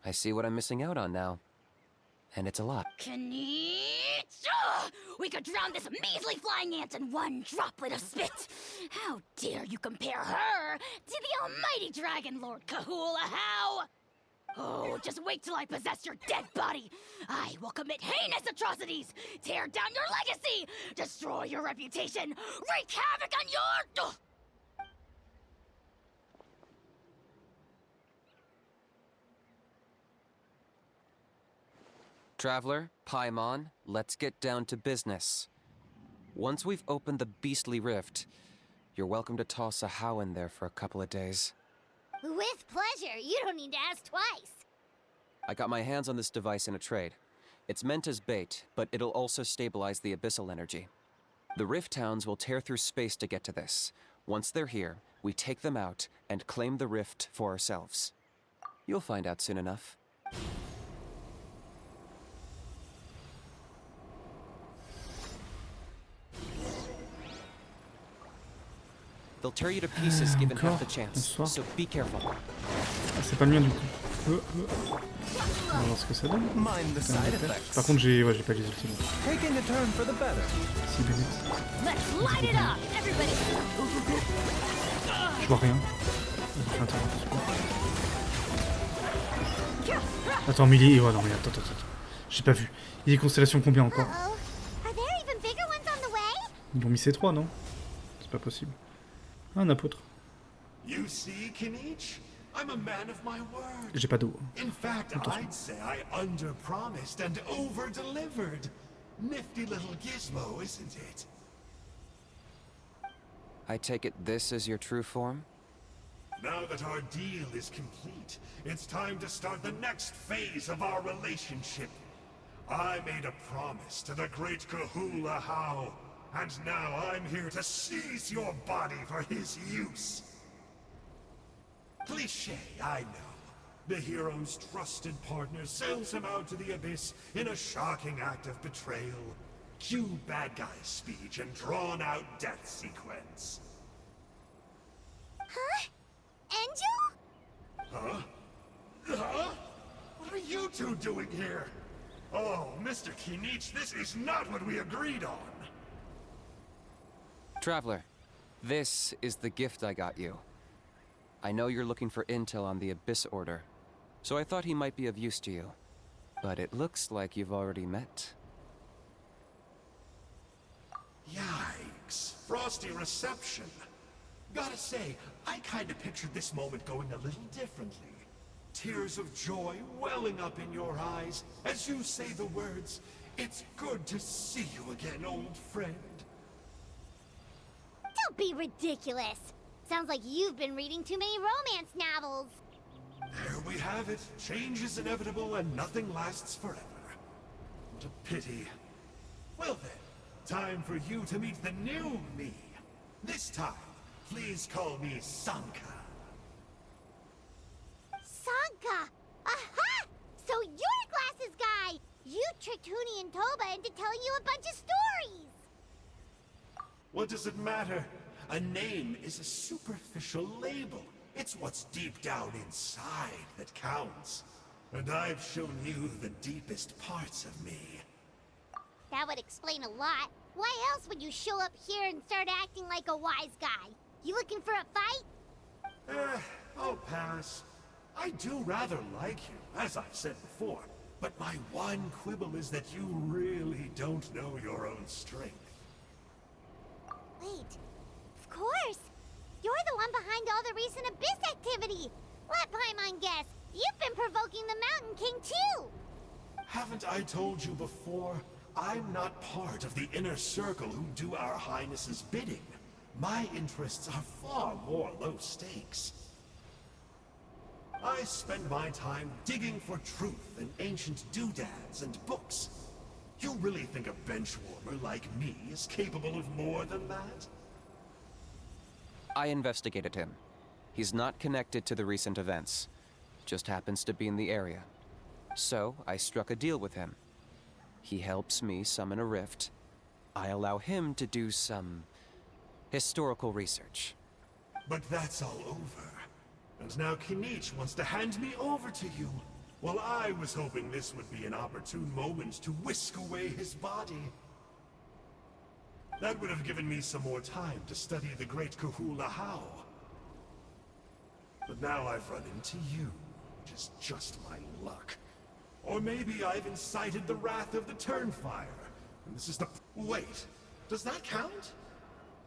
I see what I'm missing out on now. And it's a lot. Kenichi! We could drown this measly flying ant in one droplet of spit! How dare you compare her to the almighty Dragon Lord Kahula How! Oh, just wait till I possess your dead body! I will commit heinous atrocities, tear down your legacy, destroy your reputation, wreak havoc on your... Traveler, Paimon, let's get down to business. Once we've opened the beastly rift, you're welcome to toss a How in there for a couple of days. With pleasure. You don't need to ask twice. I got my hands on this device in a trade. It's meant as bait, but it'll also stabilize the abyssal energy. The Rift Hounds will tear through space to get to this. Once they're here, we take them out and claim the rift for ourselves. You'll find out soon enough. They'll tear you to pieces given half the chance, Bonsoir. so be careful. Ah, c'est pas le mien du coup. On va voir ce que ça donne. Mind the side effects. Par contre, j'ai pas les ultimes. Taking a turn for the better. Si Bennett. Let's light it up, everybody! Je vois rien. J'ai fait un tour. Attends, Millie. Ouais, non, mais attends. J'ai pas vu. Il y a des constellations combien encore? Uh-oh. Are there even bigger ones on the way? Ils ont mis ces 3, non? C'est pas possible. Un apôtre. You see, Kenichi? I'm a man of my word. J'ai pas d'eau. In fact, I'd say I under-promised and over-delivered. Nifty little gizmo, isn't it? I take it this is your true form? Now that our deal is complete, it's time to start the next phase of our relationship. I made a promise to the great Kahula How, and now I'm here to seize your body for his use. Cliché, I know. The hero's trusted partner sells him out to the abyss in a shocking act of betrayal. Cue bad guy speech and drawn-out death sequence. Huh? Angel? Huh? Huh? What are you two doing here? Oh, Mr. Kenichi, this is not what we agreed on. Traveler, this is the gift I got you. I know you're looking for intel on the Abyss Order, so I thought he might be of use to you. But it looks like you've already met. Yikes. Frosty reception. Gotta say, I kinda pictured this moment going a little differently. Tears of joy welling up in your eyes as you say the words, "It's good to see you again, old friend." Don't be ridiculous. Sounds like you've been reading too many romance novels. There we have it. Change is inevitable and nothing lasts forever. What a pity. Well then, time for you to meet the new me. This time, please call me Sanka. Sanka! Aha! So you're the glasses guy! You tricked Huni and Toba into telling you a bunch of stories! What does it matter? A name is a superficial label. It's what's deep down inside that counts. And I've shown you the deepest parts of me. That would explain a lot. Why else would you show up here and start acting like a wise guy? You looking for a fight? I'll pass. I do rather like you, as I've said before. But my one quibble is that you really don't know your own strength. Wait, of course! You're the one behind all the recent Abyss activity! Let Paimon guess, you've been provoking the Mountain King too! Haven't I told you before? I'm not part of the inner circle who do our Highness's bidding. My interests are far more low stakes. I spend my time digging for truth in ancient doodads and books. You really think a benchwarmer like me is capable of more than that? I investigated him. He's not connected to the recent events. Just happens to be in the area. So, I struck a deal with him. He helps me summon a rift. I allow him to do some historical research. But that's all over. And now Kinich wants to hand me over to you. Well, I was hoping this would be an opportune moment to whisk away his body. That would have given me some more time to study the great Kahula How. But now I've run into you, which is just my luck. Or maybe I've incited the wrath of the Turnfire, and this is the... Wait, does that count?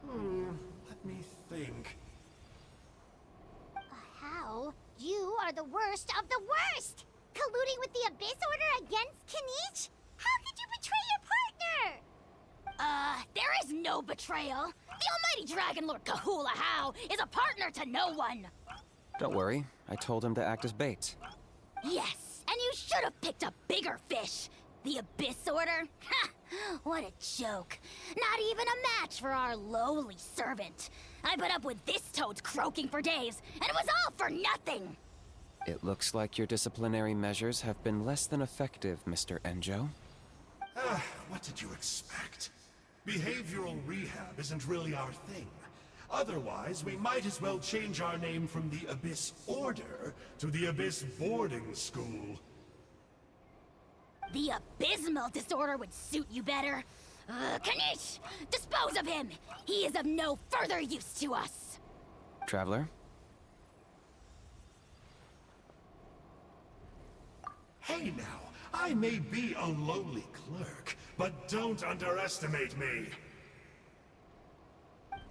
Let me think. How? You are the worst of the worst! Colluding with the Abyss Order against Kinich? How could you betray your partner? There is no betrayal. The almighty Dragon Lord Kahula How is a partner to no one. Don't worry, I told him to act as bait. Yes, and you should have picked a bigger fish. The Abyss Order? Ha! What a joke. Not even a match for our lowly servant. I put up with this toad's croaking for days, and it was all for nothing. It looks like your disciplinary measures have been less than effective, Mr. Enjo. What did you expect? Behavioral rehab isn't really our thing. Otherwise, we might as well change our name from the Abyss Order to the Abyss Boarding School. The abysmal disorder would suit you better. Kinich! Dispose of him! He is of no further use to us! Traveler? Hey now, I may be a lowly clerk, but don't underestimate me.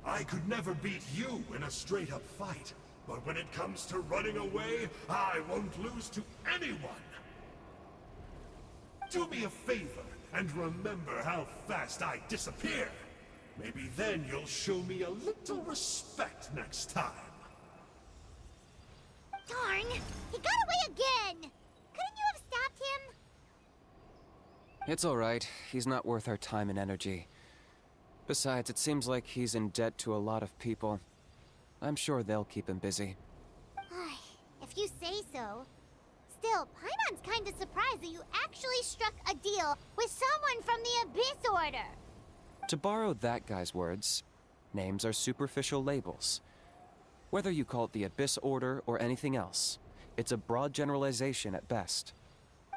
I could never beat you in a straight-up fight, but when it comes to running away, I won't lose to anyone. Do me a favor and remember how fast I disappear. Maybe then you'll show me a little respect next time. Darn! He got away again! Couldn't you have stopped him? It's alright. He's not worth our time and energy. Besides, it seems like he's in debt to a lot of people. I'm sure they'll keep him busy. If you say so. Still, Paimon's kinda surprised that you actually struck a deal with someone from the Abyss Order. To borrow that guy's words, names are superficial labels. Whether you call it the Abyss Order or anything else, it's a broad generalization at best.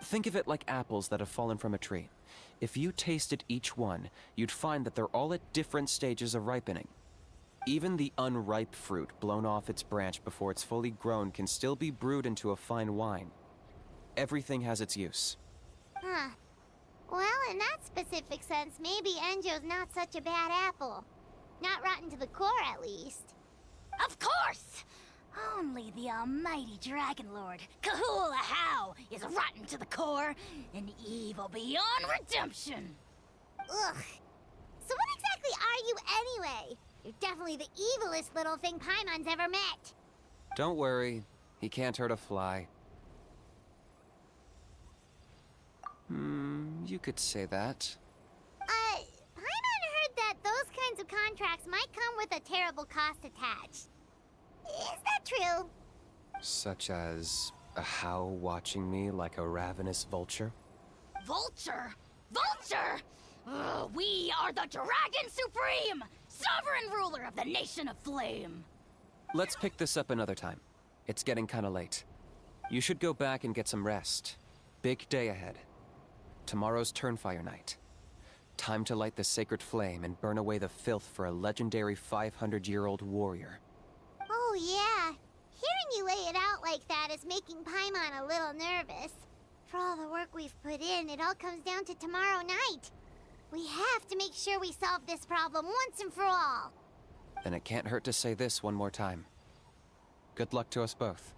Think of it like apples that have fallen from a tree. If you tasted each one, you'd find that they're all at different stages of ripening. Even the unripe fruit blown off its branch before it's fully grown can still be brewed into a fine wine. Everything has its use. Huh. Well, in that specific sense, maybe Enjo's not such a bad apple. Not rotten to the core, at least. Of course! Only the almighty Dragon Lord, Kahula How, is rotten to the core and evil beyond redemption. Ugh. So what exactly are you anyway? You're definitely the evilest little thing Paimon's ever met. Don't worry, he can't hurt a fly. You could say that. Paimon heard that those kinds of contracts might come with a terrible cost attached. Is that true? Such as a How watching me like a ravenous vulture? Vulture? Vulture! Ugh, we are the Dragon Supreme! Sovereign ruler of the Nation of Flame! Let's pick this up another time. It's getting kinda late. You should go back and get some rest. Big day ahead. Tomorrow's Turnfire night. Time to light the sacred flame and burn away the filth for a legendary 500-year-old warrior. Oh yeah. Hearing you lay it out like that is making Paimon a little nervous. For all the work we've put in, it all comes down to tomorrow night. We have to make sure we solve this problem once and for all. Then it can't hurt to say this one more time. Good luck to us both.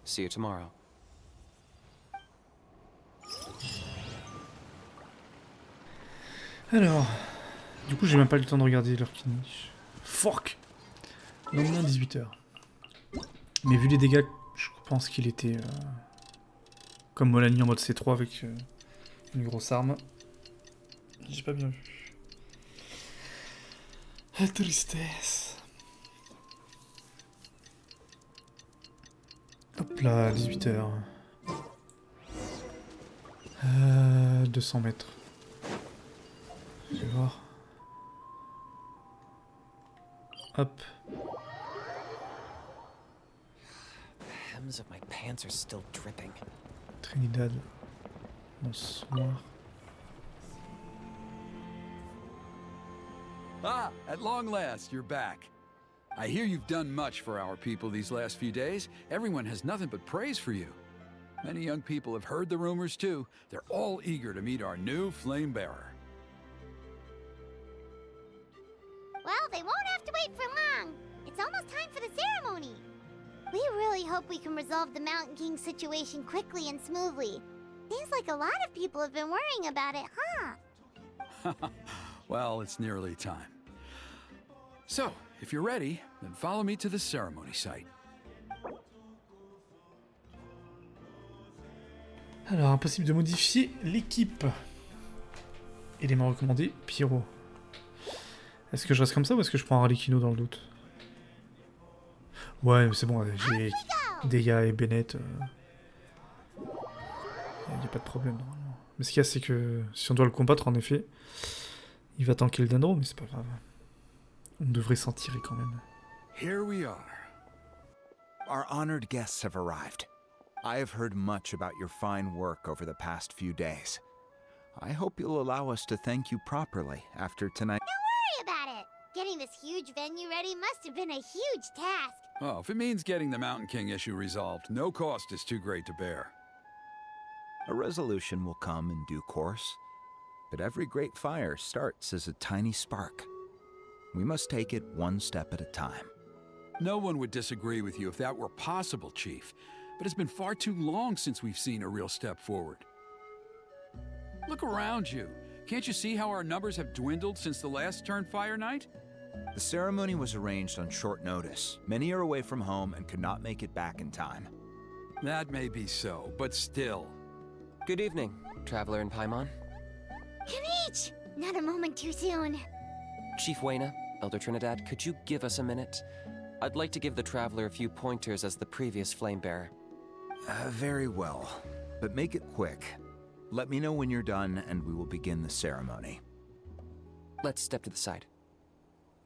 See you tomorrow. Alors, du coup j'ai même pas eu le temps de regarder leur finish. Fuck. Lendemain 18h. Mais vu les dégâts, je pense qu'il était comme Molani en mode C3 avec une grosse arme. J'ai pas bien vu. La tristesse. Hop là, 18h. 200 mètres. Je vais voir. Hop. The hems of my pants are still dripping. Trinidad. Bonsoir. Ah, at long last, you're back. I hear you've done much for our people these last few days. Everyone has nothing but praise for you. Many young people have heard the rumors too. They're all eager to meet our new flame bearer. Well, they won't have to wait for long. It's almost time for the ceremony. We really hope we can resolve the Mountain King situation quickly and smoothly. Seems like a lot of people have been worrying about it, huh? Well, it's nearly time. So, if you're ready, then follow me to the ceremony site. Alors, impossible de modifier l'équipe. Élément recommandé, Pyro. Est-ce que je reste comme ça ou est-ce que je prends un Harlequino dans le doute? Ouais, mais c'est bon, j'ai Deya et Bennett. Y a pas de problème normalement. Mais ce qu'il y a, c'est que si on doit le combattre, en effet, il va tanker le Danro, mais c'est pas grave. On devrait s'en tirer quand même. Here we are. Our honored guests have arrived. I have heard much about your fine work over the past few days. I hope you'll allow us to thank you properly after tonight. Don't worry about it. Getting this huge venue ready must have been a huge task. Oh, if it means getting the Mountain King issue resolved, no cost is too great to bear. A resolution will come in due course, but every great fire starts as a tiny spark. We must take it one step at a time. No one would disagree with you if that were possible, Chief, but it's been far too long since we've seen a real step forward. Look around you. Can't you see how our numbers have dwindled since the last Turnfire night? The ceremony was arranged on short notice. Many are away from home and could not make it back in time. That may be so, but still. Good evening, Traveler and Paimon. Kinich! Not a moment too soon. Chief Wayna, Elder Trinidad, could you give us a minute? I'd like to give the Traveler a few pointers as the previous Flame Bearer. Very well, but make it quick. Let me know when you're done and we will begin the ceremony. Let's step to the side.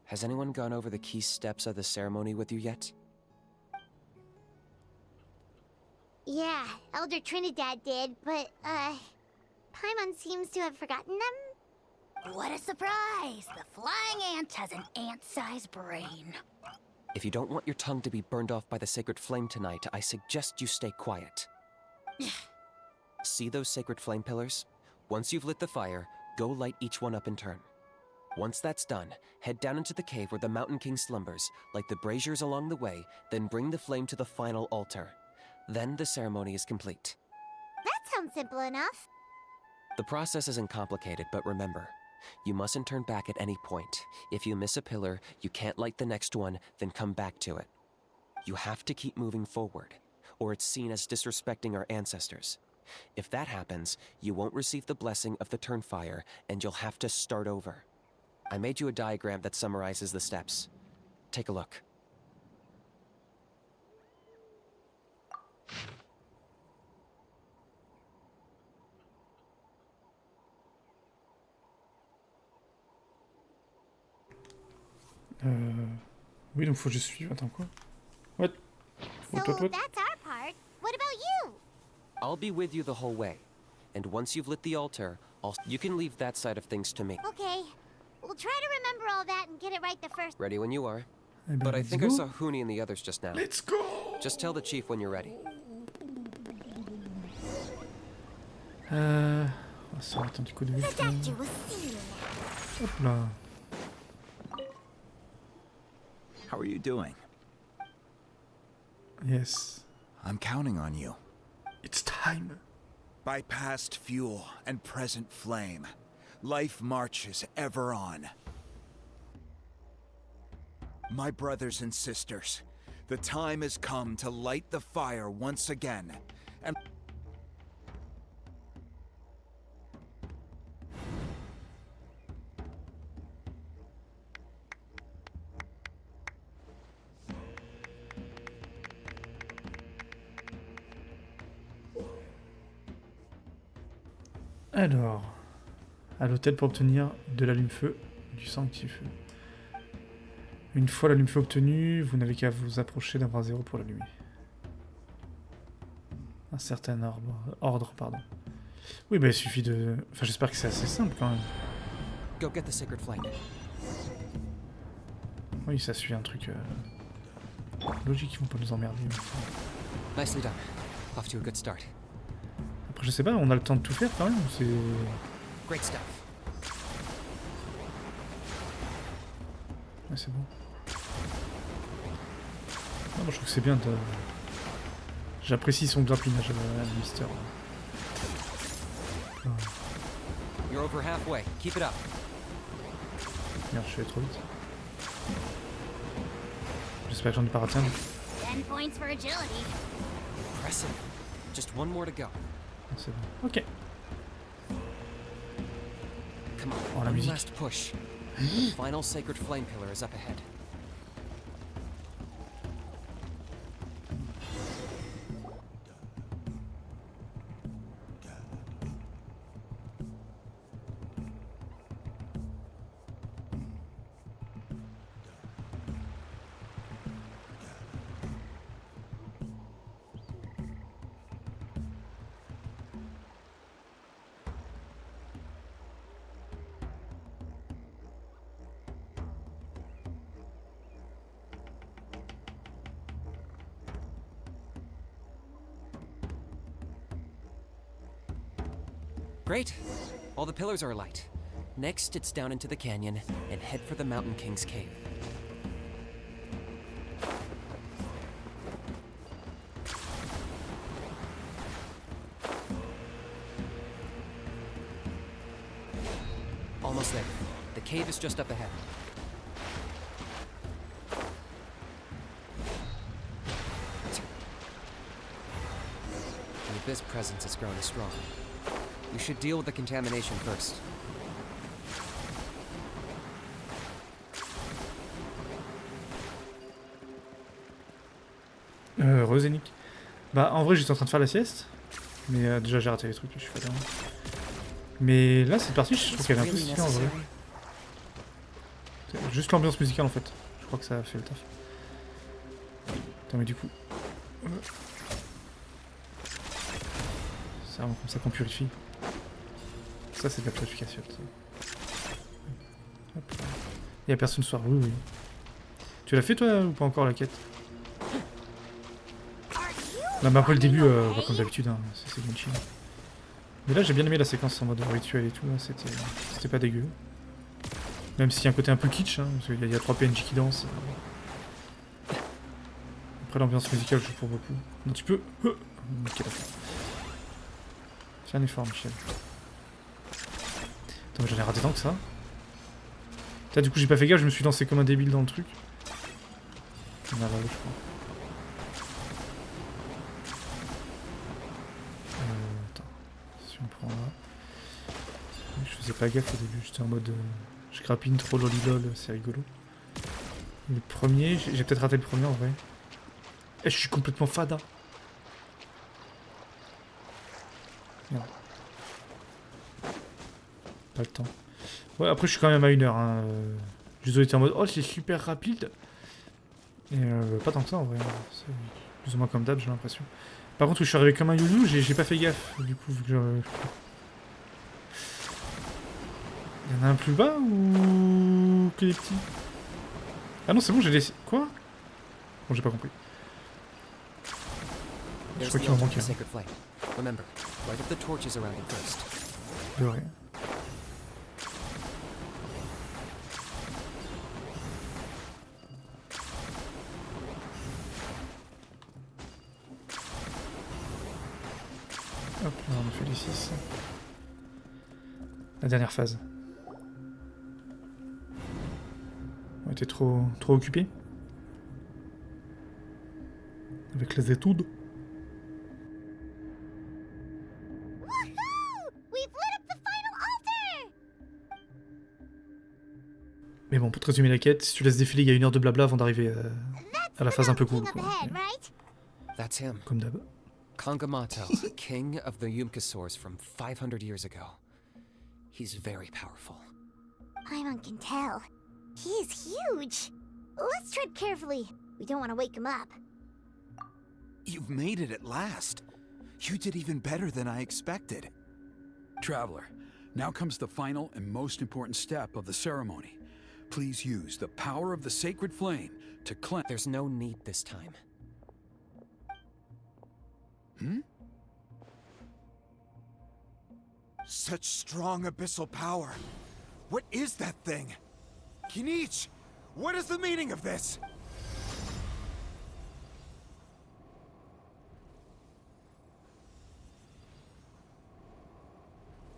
Has anyone gone over the key steps of the ceremony with you yet? Yeah, Elder Trinidad did, but, Paimon seems to have forgotten them? What a surprise! The flying ant has an ant-sized brain. If you don't want your tongue to be burned off by the sacred flame tonight, I suggest you stay quiet. See those sacred flame pillars? Once you've lit the fire, go light each one up in turn. Once that's done, head down into the cave where the Mountain King slumbers, light the braziers along the way, then bring the flame to the final altar. Then the ceremony is complete. That sounds simple enough. The process isn't complicated, but remember, you mustn't turn back at any point. If you miss a pillar, you can't light the next one, then come back to it. You have to keep moving forward, or it's seen as disrespecting our ancestors. If that happens, you won't receive the blessing of the Turnfire, and you'll have to start over. I made you a diagram that summarizes the steps. Take a look. Oui, donc faut que je suive. Attends, quoi? What? So What? that's our part. What about you? I'll be with you the whole way. And once you've lit the altar, you can leave that side of things to me. Okay. We'll try to remember all that and get it right the first. Ready when you are. Eh ben, But I let's think go. I saw Huni and the others just now. Let's go! Just tell the chief when you're ready. On va se remettre un petit coup de vue. The doctor will see you now. Hop là. How are you doing? Yes. I'm counting on you. It's time. By past fuel and present flame, life marches ever on. My brothers and sisters, the time has come to light the fire once again, and Alors, à l'hôtel pour obtenir de l'allume-feu du sanctifeu. Une fois l'allume-feu obtenu, vous n'avez qu'à vous approcher d'un bras zéro pour l'allumer. Un certain ordre, pardon. Oui, bah il suffit de... Enfin, j'espère que c'est assez simple quand même. Go get the sacred flame. Oui, ça suit un truc... logique, ils vont pas nous emmerder. Nicely done. Off to a good start. Après, je sais pas, on a le temps de tout faire quand même, c'est... Great stuff. Ouais, c'est bon. Non, moi, je trouve que c'est bien de... J'apprécie son grappinage à Mister. Ah, You're over halfway. Keep it up. merde, je suis allé trop vite. J'espère que j'en ai pas raté un. 10 points for agility. Impressive. Just one more to go. Ah, c'est bon. Ok. Come on, Oh, la one musique. last push. Final sacred flame pillar is up ahead. Great. All the pillars are alight. Next, it's down into the canyon and head for the Mountain King's cave. Almost there. The cave is just up ahead. The Abyss presence is growing strong. We should deal with the contamination first. Zénic. Bah, en vrai, j'étais en train de faire la sieste. Mais déjà, j'ai raté les trucs, je suis pas dedans. Mais là, cette partie, je trouve qu'elle est un peu stylée en vrai. Juste l'ambiance musicale en fait. Je crois que ça a fait le taf. Attends, mais du coup. C'est vraiment comme ça qu'on purifie. Ça, c'est de la purification. Hop. Il y a personne ce soir, oui, oui. Tu l'as fait toi ou pas encore la quête? Non, mais après le début, bah, comme d'habitude, hein, c'est bien chill. Mais là, j'ai bien aimé la séquence en mode rituel et tout, là, c'était pas dégueu. Même s'il y a un côté un peu kitsch, hein, parce qu'il y a 3 PNJ qui dansent. Après, l'ambiance musicale, je joue pour beaucoup. Non, tu peux... Ok, d'accord. Fais un effort, Michel. Attends, j'en ai raté tant que ça. Putain, du coup, j'ai pas fait gaffe, je me suis lancé comme un débile dans le truc. On a là, je crois. Attends. Si on prend là. Je faisais pas gaffe au début, j'étais en mode. Je grappine trop lolilol, c'est rigolo. Le premier, j'ai peut-être raté le premier en vrai. Eh, je suis complètement fada. Merde. Pas le temps. Ouais, après je suis quand même à 1 heure. Hein. J'ai été en mode, oh c'est super rapide. Et pas tant que ça en vrai. C'est plus ou moins comme d'hab, j'ai l'impression. Par contre, où je suis arrivé comme un youlou, j'ai pas fait gaffe. Du coup, vu que Il y en a un plus bas ou que les petits? Ah non, c'est bon, j'ai laissé. Quoi? Bon, j'ai pas compris. Je crois qu'il m'en manque un. Sacred flame. Remember, light up the torches around it first. De rien. Hop, là on a fait les 6. La dernière phase. On était trop occupés. Avec les études. We've lit up the final altar! Mais bon, pour te résumer la quête, si tu laisses défiler, il y a 1 heure de blabla avant d'arriver à la phase un peu cool. Quoi. That's him. Comme d'hab. Kangamato, king of the Yumkasaurs from 500 years ago. He's very powerful. Paimon can tell. He is huge. Let's tread carefully. We don't want to wake him up. You've made it at last. You did even better than I expected. Traveler, now comes the final and most important step of the ceremony. Please use the power of the sacred flame to cleanse. There's no need this time. Such strong abyssal power. What is that thing? Kinich, what is the meaning of this?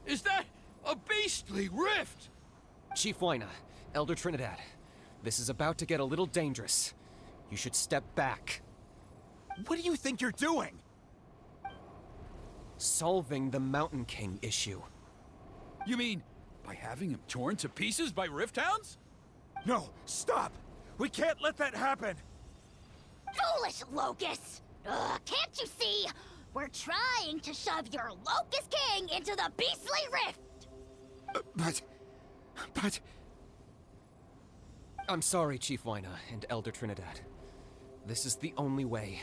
Is that a beastly rift? Chief Wyna, Elder Trinidad, this is about to get a little dangerous. You should step back. What do you think you're doing? Solving the Mountain King issue. You mean by having him torn to pieces by rift hounds? No, stop! We can't let that happen! Foolish Locust! Can't you see? We're trying to shove your Locust King into the beastly rift! But... I'm sorry, Chief Wyna and Elder Trinidad. This is the only way.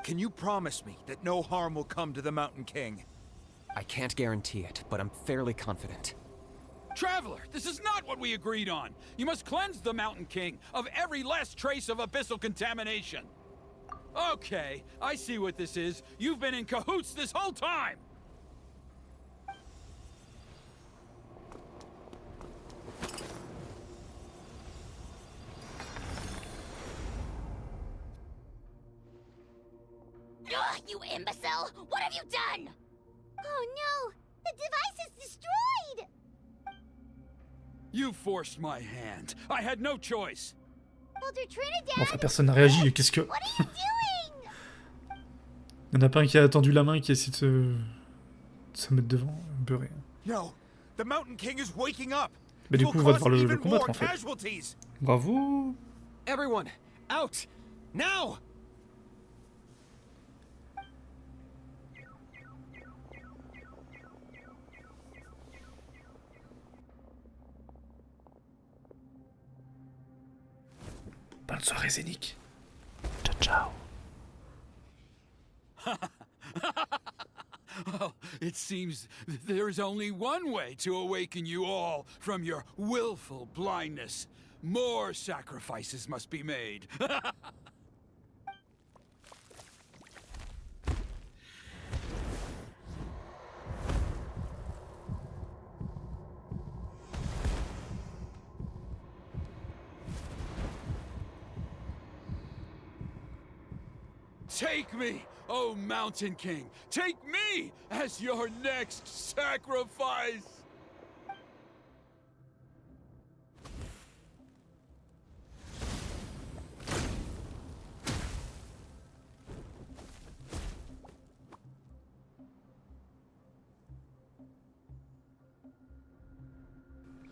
Can you promise me that no harm will come to the Mountain King? I can't guarantee it, but I'm fairly confident. Traveler, this is not what we agreed on. You must cleanse the Mountain King of every last trace of abyssal contamination. Okay, I see what this is. You've been in cahoots this whole time! Ugh, you imbecile! What have you done? Oh no! The device is destroyed! You forced my hand. I had no choice. Elder Trinidad! Enfin, personne n'a réagi. Qu'est-ce que... What are you doing? Il y en a pas un qui a tendu la main et qui a essayé de se mettre devant. Beurré. No, the Mountain King is waking up. Mais du He coup, will on va devoir cause le even combattre more en fait. casualties. Bravo! Everyone, out! Now! Bonne soirée, Zénic. Ciao, ciao. Well, it seems there is only one way to awaken you all from your willful blindness. More sacrifices must be made. Take me, O Mountain King! Take me as your next sacrifice!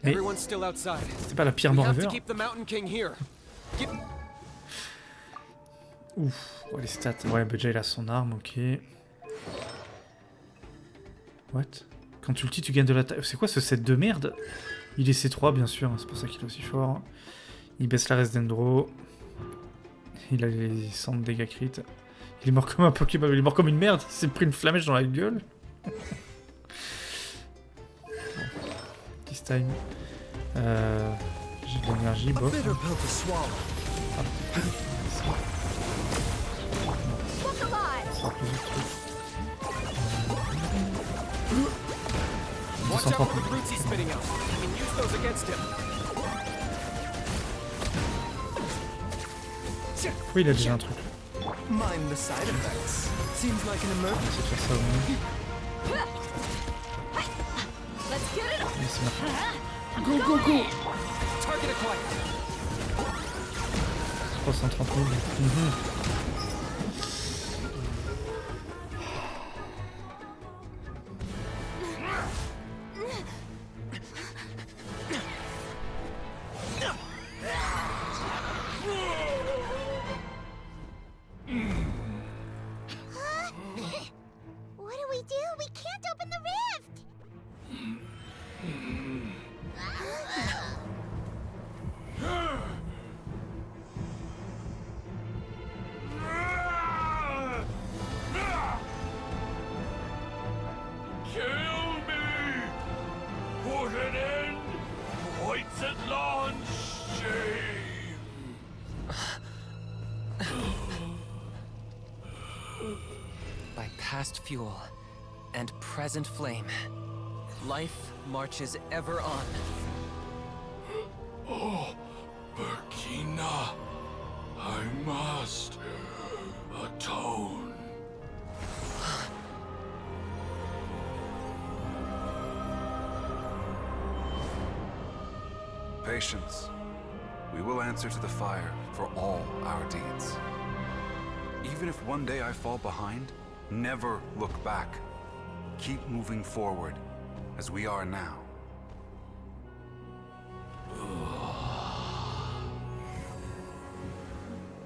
Mais Everyone's still outside. c'était pas la pire We mort have to ever. keep the Mountain King here. Ouf, oh, les stats. Ouais, bah déjà il a son arme, ok. What? Quand tu ulti, tu gagnes de la taille. C'est quoi ce set de merde? Il est C3, bien sûr, hein, c'est pour ça qu'il est aussi fort. Il baisse la res d'Endro. Il a les 100 de dégâts crit. Il est mort comme un Pokémon, il est mort comme une merde. Il s'est pris une flamèche dans la gueule. This time. J'ai de l'énergie, bof. Ça sera plus vite, truc. Watch out 230 for the brutes he's spitting out. You can use those against him. Oui, il a déjà un truc. Mind the side effects. Seems like an emergency. C'est de faire ça au mieux. Let's get it on. Mais c'est maintenant. Go, go, go! Target acquired. 330 000. Mhm. What do we do? We can't open the rift! Kill me! Put an end to Hoyt's at launch shame! By past fuel and present flame, life marches ever on. Oh, Burkina, I must atone. Patience. We will answer to the fire for all our deeds. Even if one day I fall behind, never look back. Keep moving forward, as we are now.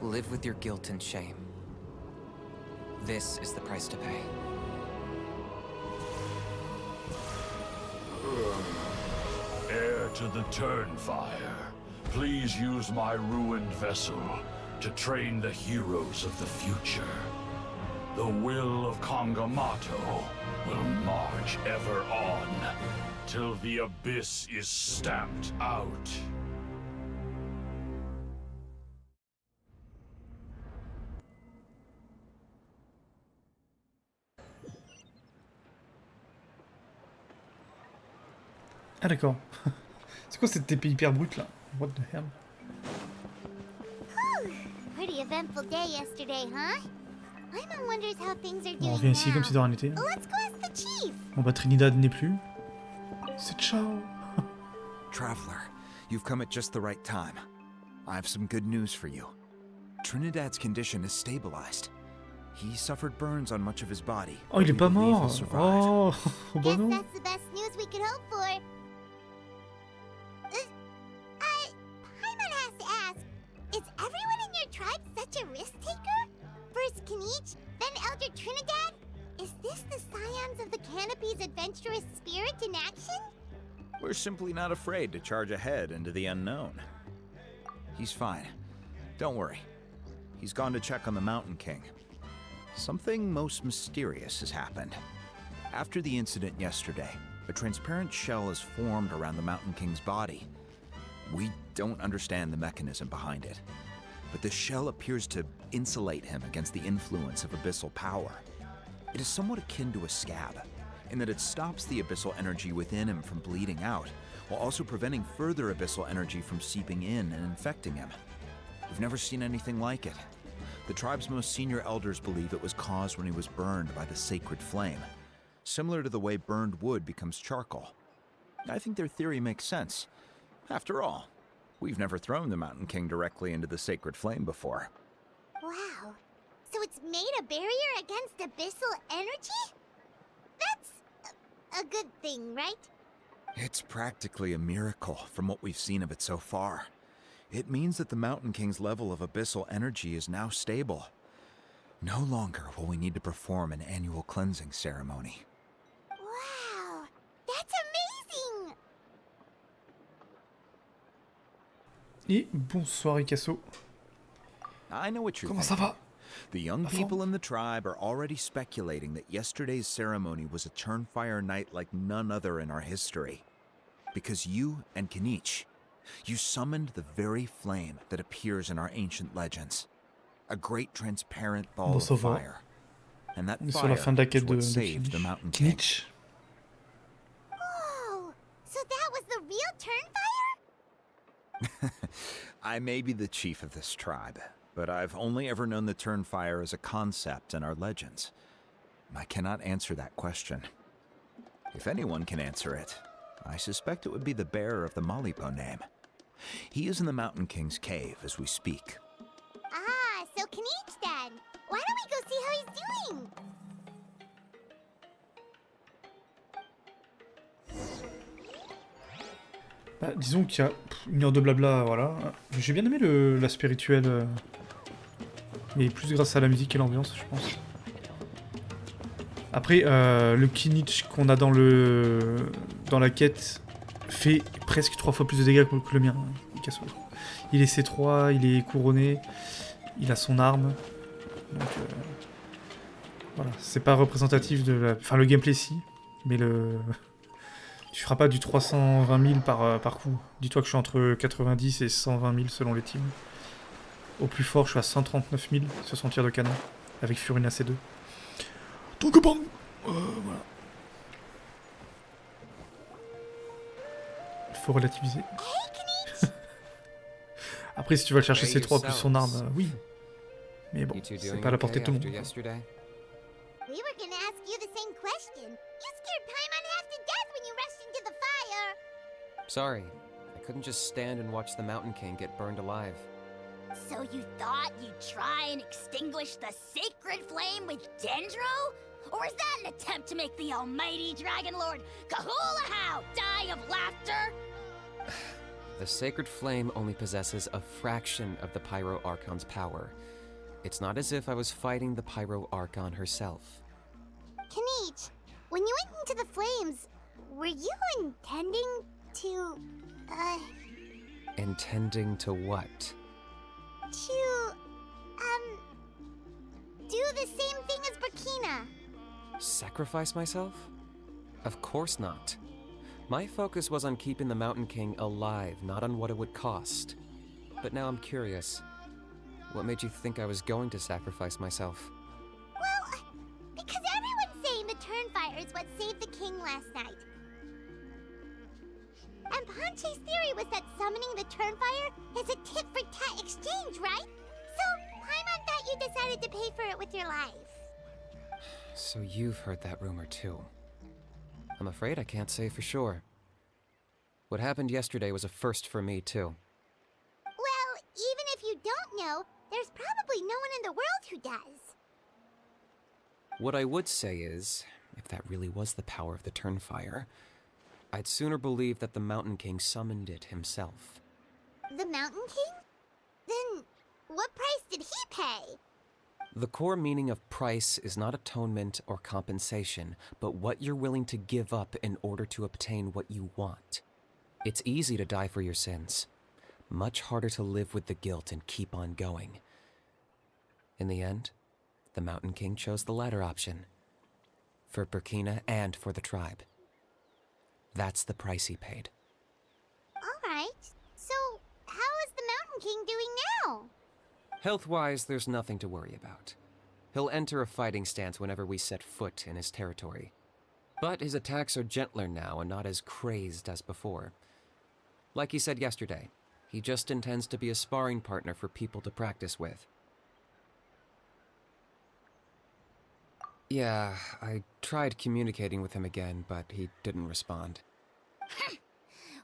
Live with your guilt and shame. This is the price to pay. Heir to the Turnfire, please use my ruined vessel to train the heroes of the future. The will of Kongamato will march ever on, till the abyss is stamped out. Ah d'accord. C'est quoi cette épée hyper brute là? What the hell? Pretty eventful day yesterday, huh? Paimon wonders how things are doing On revient ici comme si de now. rien n'était. Let's go ask the chief. Bon bah Trinidad n'est plus. C'est ciao. Traveler, you've come at just the right time. I have some good news for you. Trinidad's condition is stabilized. He suffered burns on much of his body. Oh, il est We pas believe he'll mort. survive. Oh, bah Guess non. that's the best news we could hope for. Paimon has to ask, is everyone in your tribe such a risk taker? First Kinich, then Elder Trinidad? Is this the scions of the Canopy's adventurous spirit in action? We're simply not afraid to charge ahead into the unknown. He's fine. Don't worry. He's gone to check on the Mountain King. Something most mysterious has happened. After the incident yesterday, a transparent shell is formed around the Mountain King's body. We don't understand the mechanism behind it, but the shell appears to insulate him against the influence of abyssal power. It is somewhat akin to a scab, in that it stops the abyssal energy within him from bleeding out, while also preventing further abyssal energy from seeping in and infecting him. We've never seen anything like it. The tribe's most senior elders believe it was caused when he was burned by the sacred flame, similar to the way burned wood becomes charcoal. I think their theory makes sense. After all, we've never thrown the Mountain King directly into the sacred flame before. Wow. So it's made a barrier against abyssal energy? That's a good thing, right? It's practically a miracle from what we've seen of it so far. It means that the Mountain King's level of abyssal energy is now stable. No longer will we need to perform an annual cleansing ceremony. Wow, that's amazing! Et bonsoir Ikasso. I know what you're Comment ça thinking. va? The young people in the tribe are already speculating that yesterday's ceremony was a Turnfire night like none other in our history. Because you and Kinich, you summoned the very flame that appears in our ancient legends. A great transparent ball Bon, of ça va. fire. And that On est sur la fin de la fire is quête de what saved the Mountain King. Kinich. Oh, so that was the real Turnfire? I may be the chief of this tribe, but I've only ever known the Turnfire as a concept in our legends. I cannot answer that question. If anyone can answer it, I suspect it would be the bearer of the Malipo name. He is in the Mountain King's cave as we speak. Ah, so Kinich then. Why don't we go see how he's doing? Bah, disons qu'il y a une heure de blabla, voilà. J'ai bien aimé la spirituelle, mais plus grâce à la musique et l'ambiance, je pense. Après, le Kinich qu'on a dans la quête fait presque 3 fois plus de dégâts que le mien, Ikasso. Il est C3, il est couronné, il a son arme. Donc, voilà, c'est pas représentatif de la... Enfin, le gameplay si, mais tu feras pas du 320 000 par coup. Dis-toi que je suis entre 90 et 120 000 selon les teams. Au plus fort, je suis à 139 000 sur son tir de canon, avec Furina C2. Donc bon, voilà. Faut relativiser. Après, si tu vas le chercher C3 plus son arme, oui. Mais bon, c'est pas à la portée de tout le monde. We were gonna ask you the same question. You scared Paimon half to death when you rushed into the fire. Sorry, I couldn't just stand and watch the Mountain King get burned alive. So you thought you'd try and extinguish the sacred flame with Dendro? Or is that an attempt to make the almighty Dragon Lord Kahulahau die of laughter? The sacred flame only possesses a fraction of the Pyro Archon's power. It's not as if I was fighting the Pyro Archon herself. Kinich, when you went into the flames, were you intending to, Intending to what? do the same thing as Burkina? Sacrifice myself? Of course not. My focus was on keeping the Mountain King alive, not on what it would cost. But now I'm curious. What made you think I was going to sacrifice myself? Well, because everyone's saying the Turnfire is what saved the king last night. And Ponche's theory was that summoning the Turnfire is a tit-for-tat exchange, right? So, Paimon thought you decided to pay for it with your life. So you've heard that rumor too. I'm afraid I can't say for sure. What happened yesterday was a first for me too. Well, even if you don't know, there's probably no one in the world who does. What I would say is, if that really was the power of the Turnfire, I'd sooner believe that the Mountain King summoned it himself. The Mountain King? Then, what price did he pay? The core meaning of price is not atonement or compensation, but what you're willing to give up in order to obtain what you want. It's easy to die for your sins. Much harder to live with the guilt and keep on going. In the end, the Mountain King chose the latter option. For Burkina and for the tribe. That's the price he paid. Alright, so how is the Mountain King doing now? Health-wise, there's nothing to worry about. He'll enter a fighting stance whenever we set foot in his territory. But his attacks are gentler now and not as crazed as before. Like he said yesterday, he just intends to be a sparring partner for people to practice with. Yeah, I tried communicating with him again, but he didn't respond.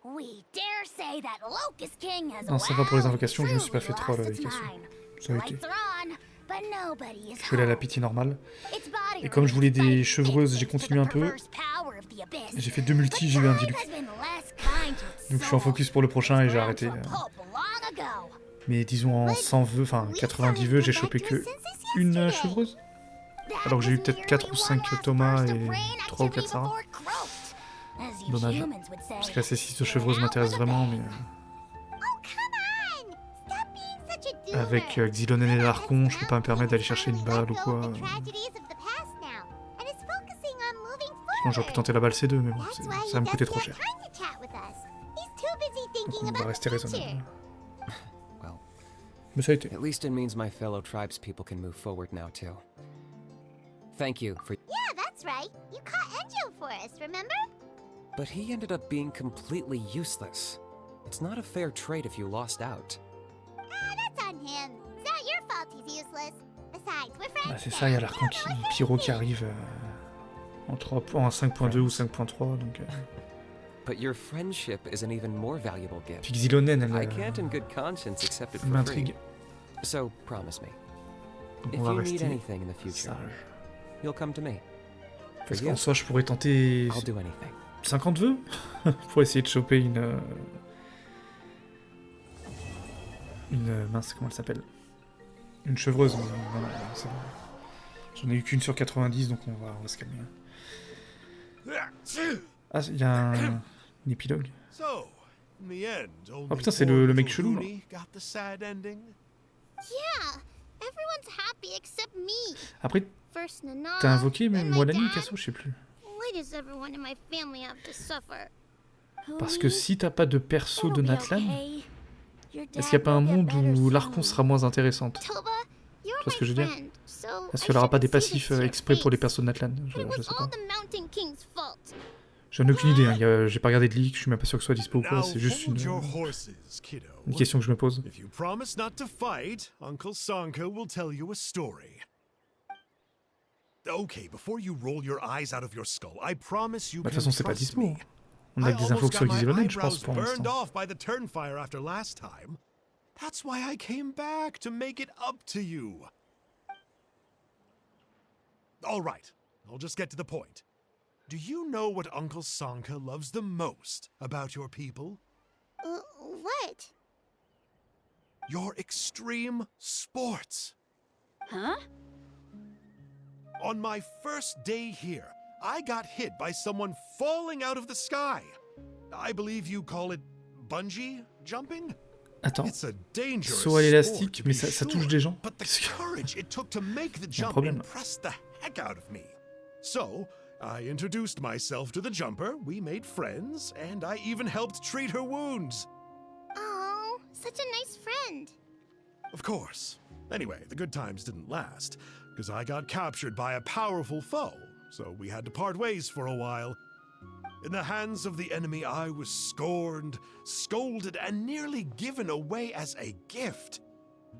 We dare say that Locust King has Non, ça va pour les well invocations, je me suis pas truly fait troll lost avec its Ikasso. mind. Ça a été. Lights are on, but nobody is Je vais aller à la home. pitié normale. Its body Et comme je voulais des remains chevreuses, j'ai faithful to continué the un peu. perverse power of the abyss. J'ai fait 2 multis, j'ai eu un But Diluc. time has been Donc je suis en focus pour le prochain et j'ai arrêté. Mais disons en 100 vœux, enfin 90 vœux, j'ai chopé que une chevreuse. Alors que j'ai eu peut-être 4 ou 5 Thomas et 3 ou 4 Sarah. Dommage. Parce que la C6 de chevreuse m'intéresse vraiment, mais... Avec Xilonen et l'Archon, je peux pas me permettre d'aller chercher une balle ou quoi. Sinon j'aurais pu tenter la balle C2, mais bon, ça va me coûter trop cher. Donc on va rester raisonnable. Mais ça a été. At least it means my fellow tribespeople can move forward now too. Thank you for... Yeah, that's right. You caught Enjo for us, remember? But he ended up being completely useless. It's not a fair trade if you lost out. That's on him. It's not your fault he's useless. Besides, we're friends. Bah c'est ça, il y a l'Archon Pyro qui arrive en 5.2 ou 5.3, donc... But your friendship is an even more valuable gift. Puis Xilonen, I can't in good conscience accept it elle for m'intrigue. free. So promise me, Donc if on va you need rester anything in the future, sage. you'll come to me. For Parce you, qu'en soi, je pourrais tenter I'll do anything. 50 vœux pour essayer de choper une mince, comment elle s'appelle? Une chevreuse, mais non, c'est bon. J'en ai eu qu'une sur 90, donc on va se calmer. Ah, il y a un épilogue. Oh putain, c'est le mec chelou, là. Yeah, everyone's happy except me. Après, First Nana, t'as invoqué then même my Moilani, dad. Casso, je sais plus. Why does everyone in my family have to suffer? Parce que si t'as pas de perso de Natlan, est-ce qu'il n'y a pas un monde où l'Archon sera moins intéressante? Toba, you're Tu vois ce my que je veux dire? friend, so Est-ce I qu'elle aura pas should des see passifs this to your exprès pour les face. persos de Natlan? It Je was sais all pas. the Mountain King's fault. J'en ai aucune idée, hein. J'ai pas regardé de leak, je suis même pas sûr que ce soit dispo ou quoi, c'est juste une question que je me pose. If you promise not to fight, Uncle Sanka will tell you a story. Okay, before you roll your eyes out of your skull, I promise you Bah, de can toute façon, c'est pas trust dispo. me. On a I que des infos almost sur got my Xilonen, je pense, eyebrows pour burned l'instant. off by the Turnfire after last time. That's why I came back to make it up to you. All right, I'll just get to the point. Do you know what Uncle Sanka loves the most about your people? What? Your extreme sports. Huh? On my first day here, I got hit by someone falling out of the sky. I believe you call it bungee jumping? Attends, It's a dangerous saut à l'élastique, sport, to mais be ça touche sure, des gens. But the Qu'est-ce que- courage it took to make the Y a un jump problème. impressed the heck out of me. So, I introduced myself to the jumper, we made friends, and I even helped treat her wounds. Oh, such a nice friend. Of course. Anyway, the good times didn't last, because I got captured by a powerful foe, so we had to part ways for a while. In the hands of the enemy, I was scorned, scolded, and nearly given away as a gift.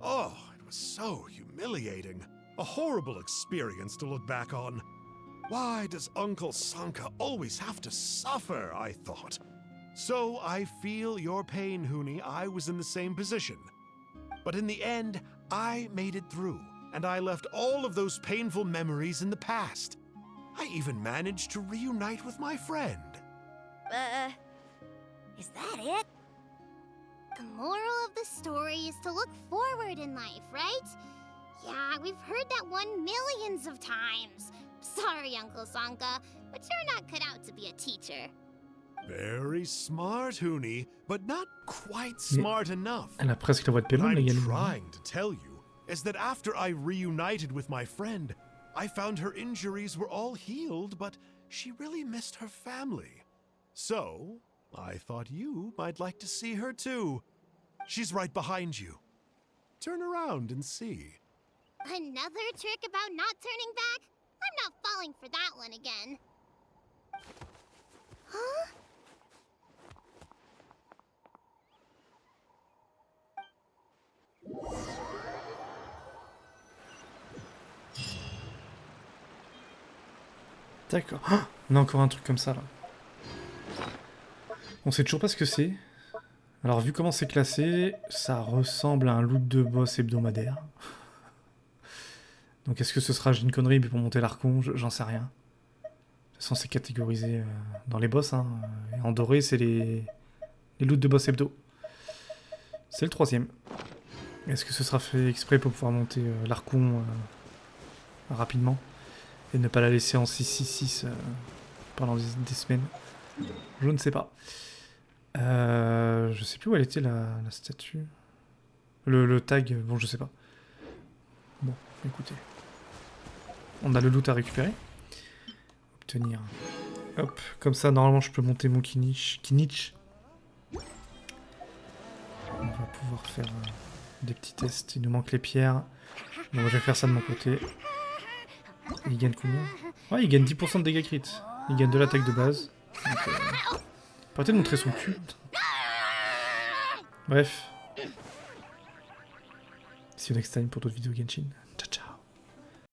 Oh, it was so humiliating. A horrible experience to look back on. Why does Uncle Sanka always have to suffer, I thought. So I feel your pain, Huni. I was in the same position. But in the end, I made it through, and I left all of those painful memories in the past. I even managed to reunite with my friend. Is that it? The moral of the story is to look forward in life, right? Yeah, we've heard that one millions of times. Sorry, Uncle Sanka, but you're not cut out to be a teacher. Very smart, Huni, but not quite smart enough. Elle a presque la voix de What Pélon, la I'm gamine. trying to tell you is that after I reunited with my friend, I found her injuries were all healed, but she really missed her family. So, I thought you might like to see her too. She's right behind you. Turn around and see. Another trick about not turning back? I'm not falling for that one again. Huh? D'accord. Ah, on a encore un truc comme ça, là. On sait toujours pas ce que c'est. Alors, vu comment c'est classé, ça ressemble à un loot de boss hebdomadaire. Donc, est-ce que ce sera une connerie mais pour monter l'Archon? J'en sais rien. De toute façon, c'est catégorisé dans les boss. Hein. Et en doré, c'est les Les loots de boss hebdo. C'est le 3ème. Est-ce que ce sera fait exprès pour pouvoir monter l'Archon rapidement et ne pas la laisser en 6-6-6 pendant des semaines? Je ne sais pas. Je sais plus où elle était la statue. Le tag, bon je sais pas. Bon, écoutez. On a le loot à récupérer. Obtenir. Hop, comme ça normalement je peux monter mon Kinich. On va pouvoir faire des petits tests. Il nous manque les pierres. Bon, je vais faire ça de mon côté. Il gagne combien? Ouais, il gagne 10% de dégâts crit. Il gagne de l'attaque de base. Donc, peut-être montrer son cul. Bref. See you next time pour d'autres vidéos Genshin.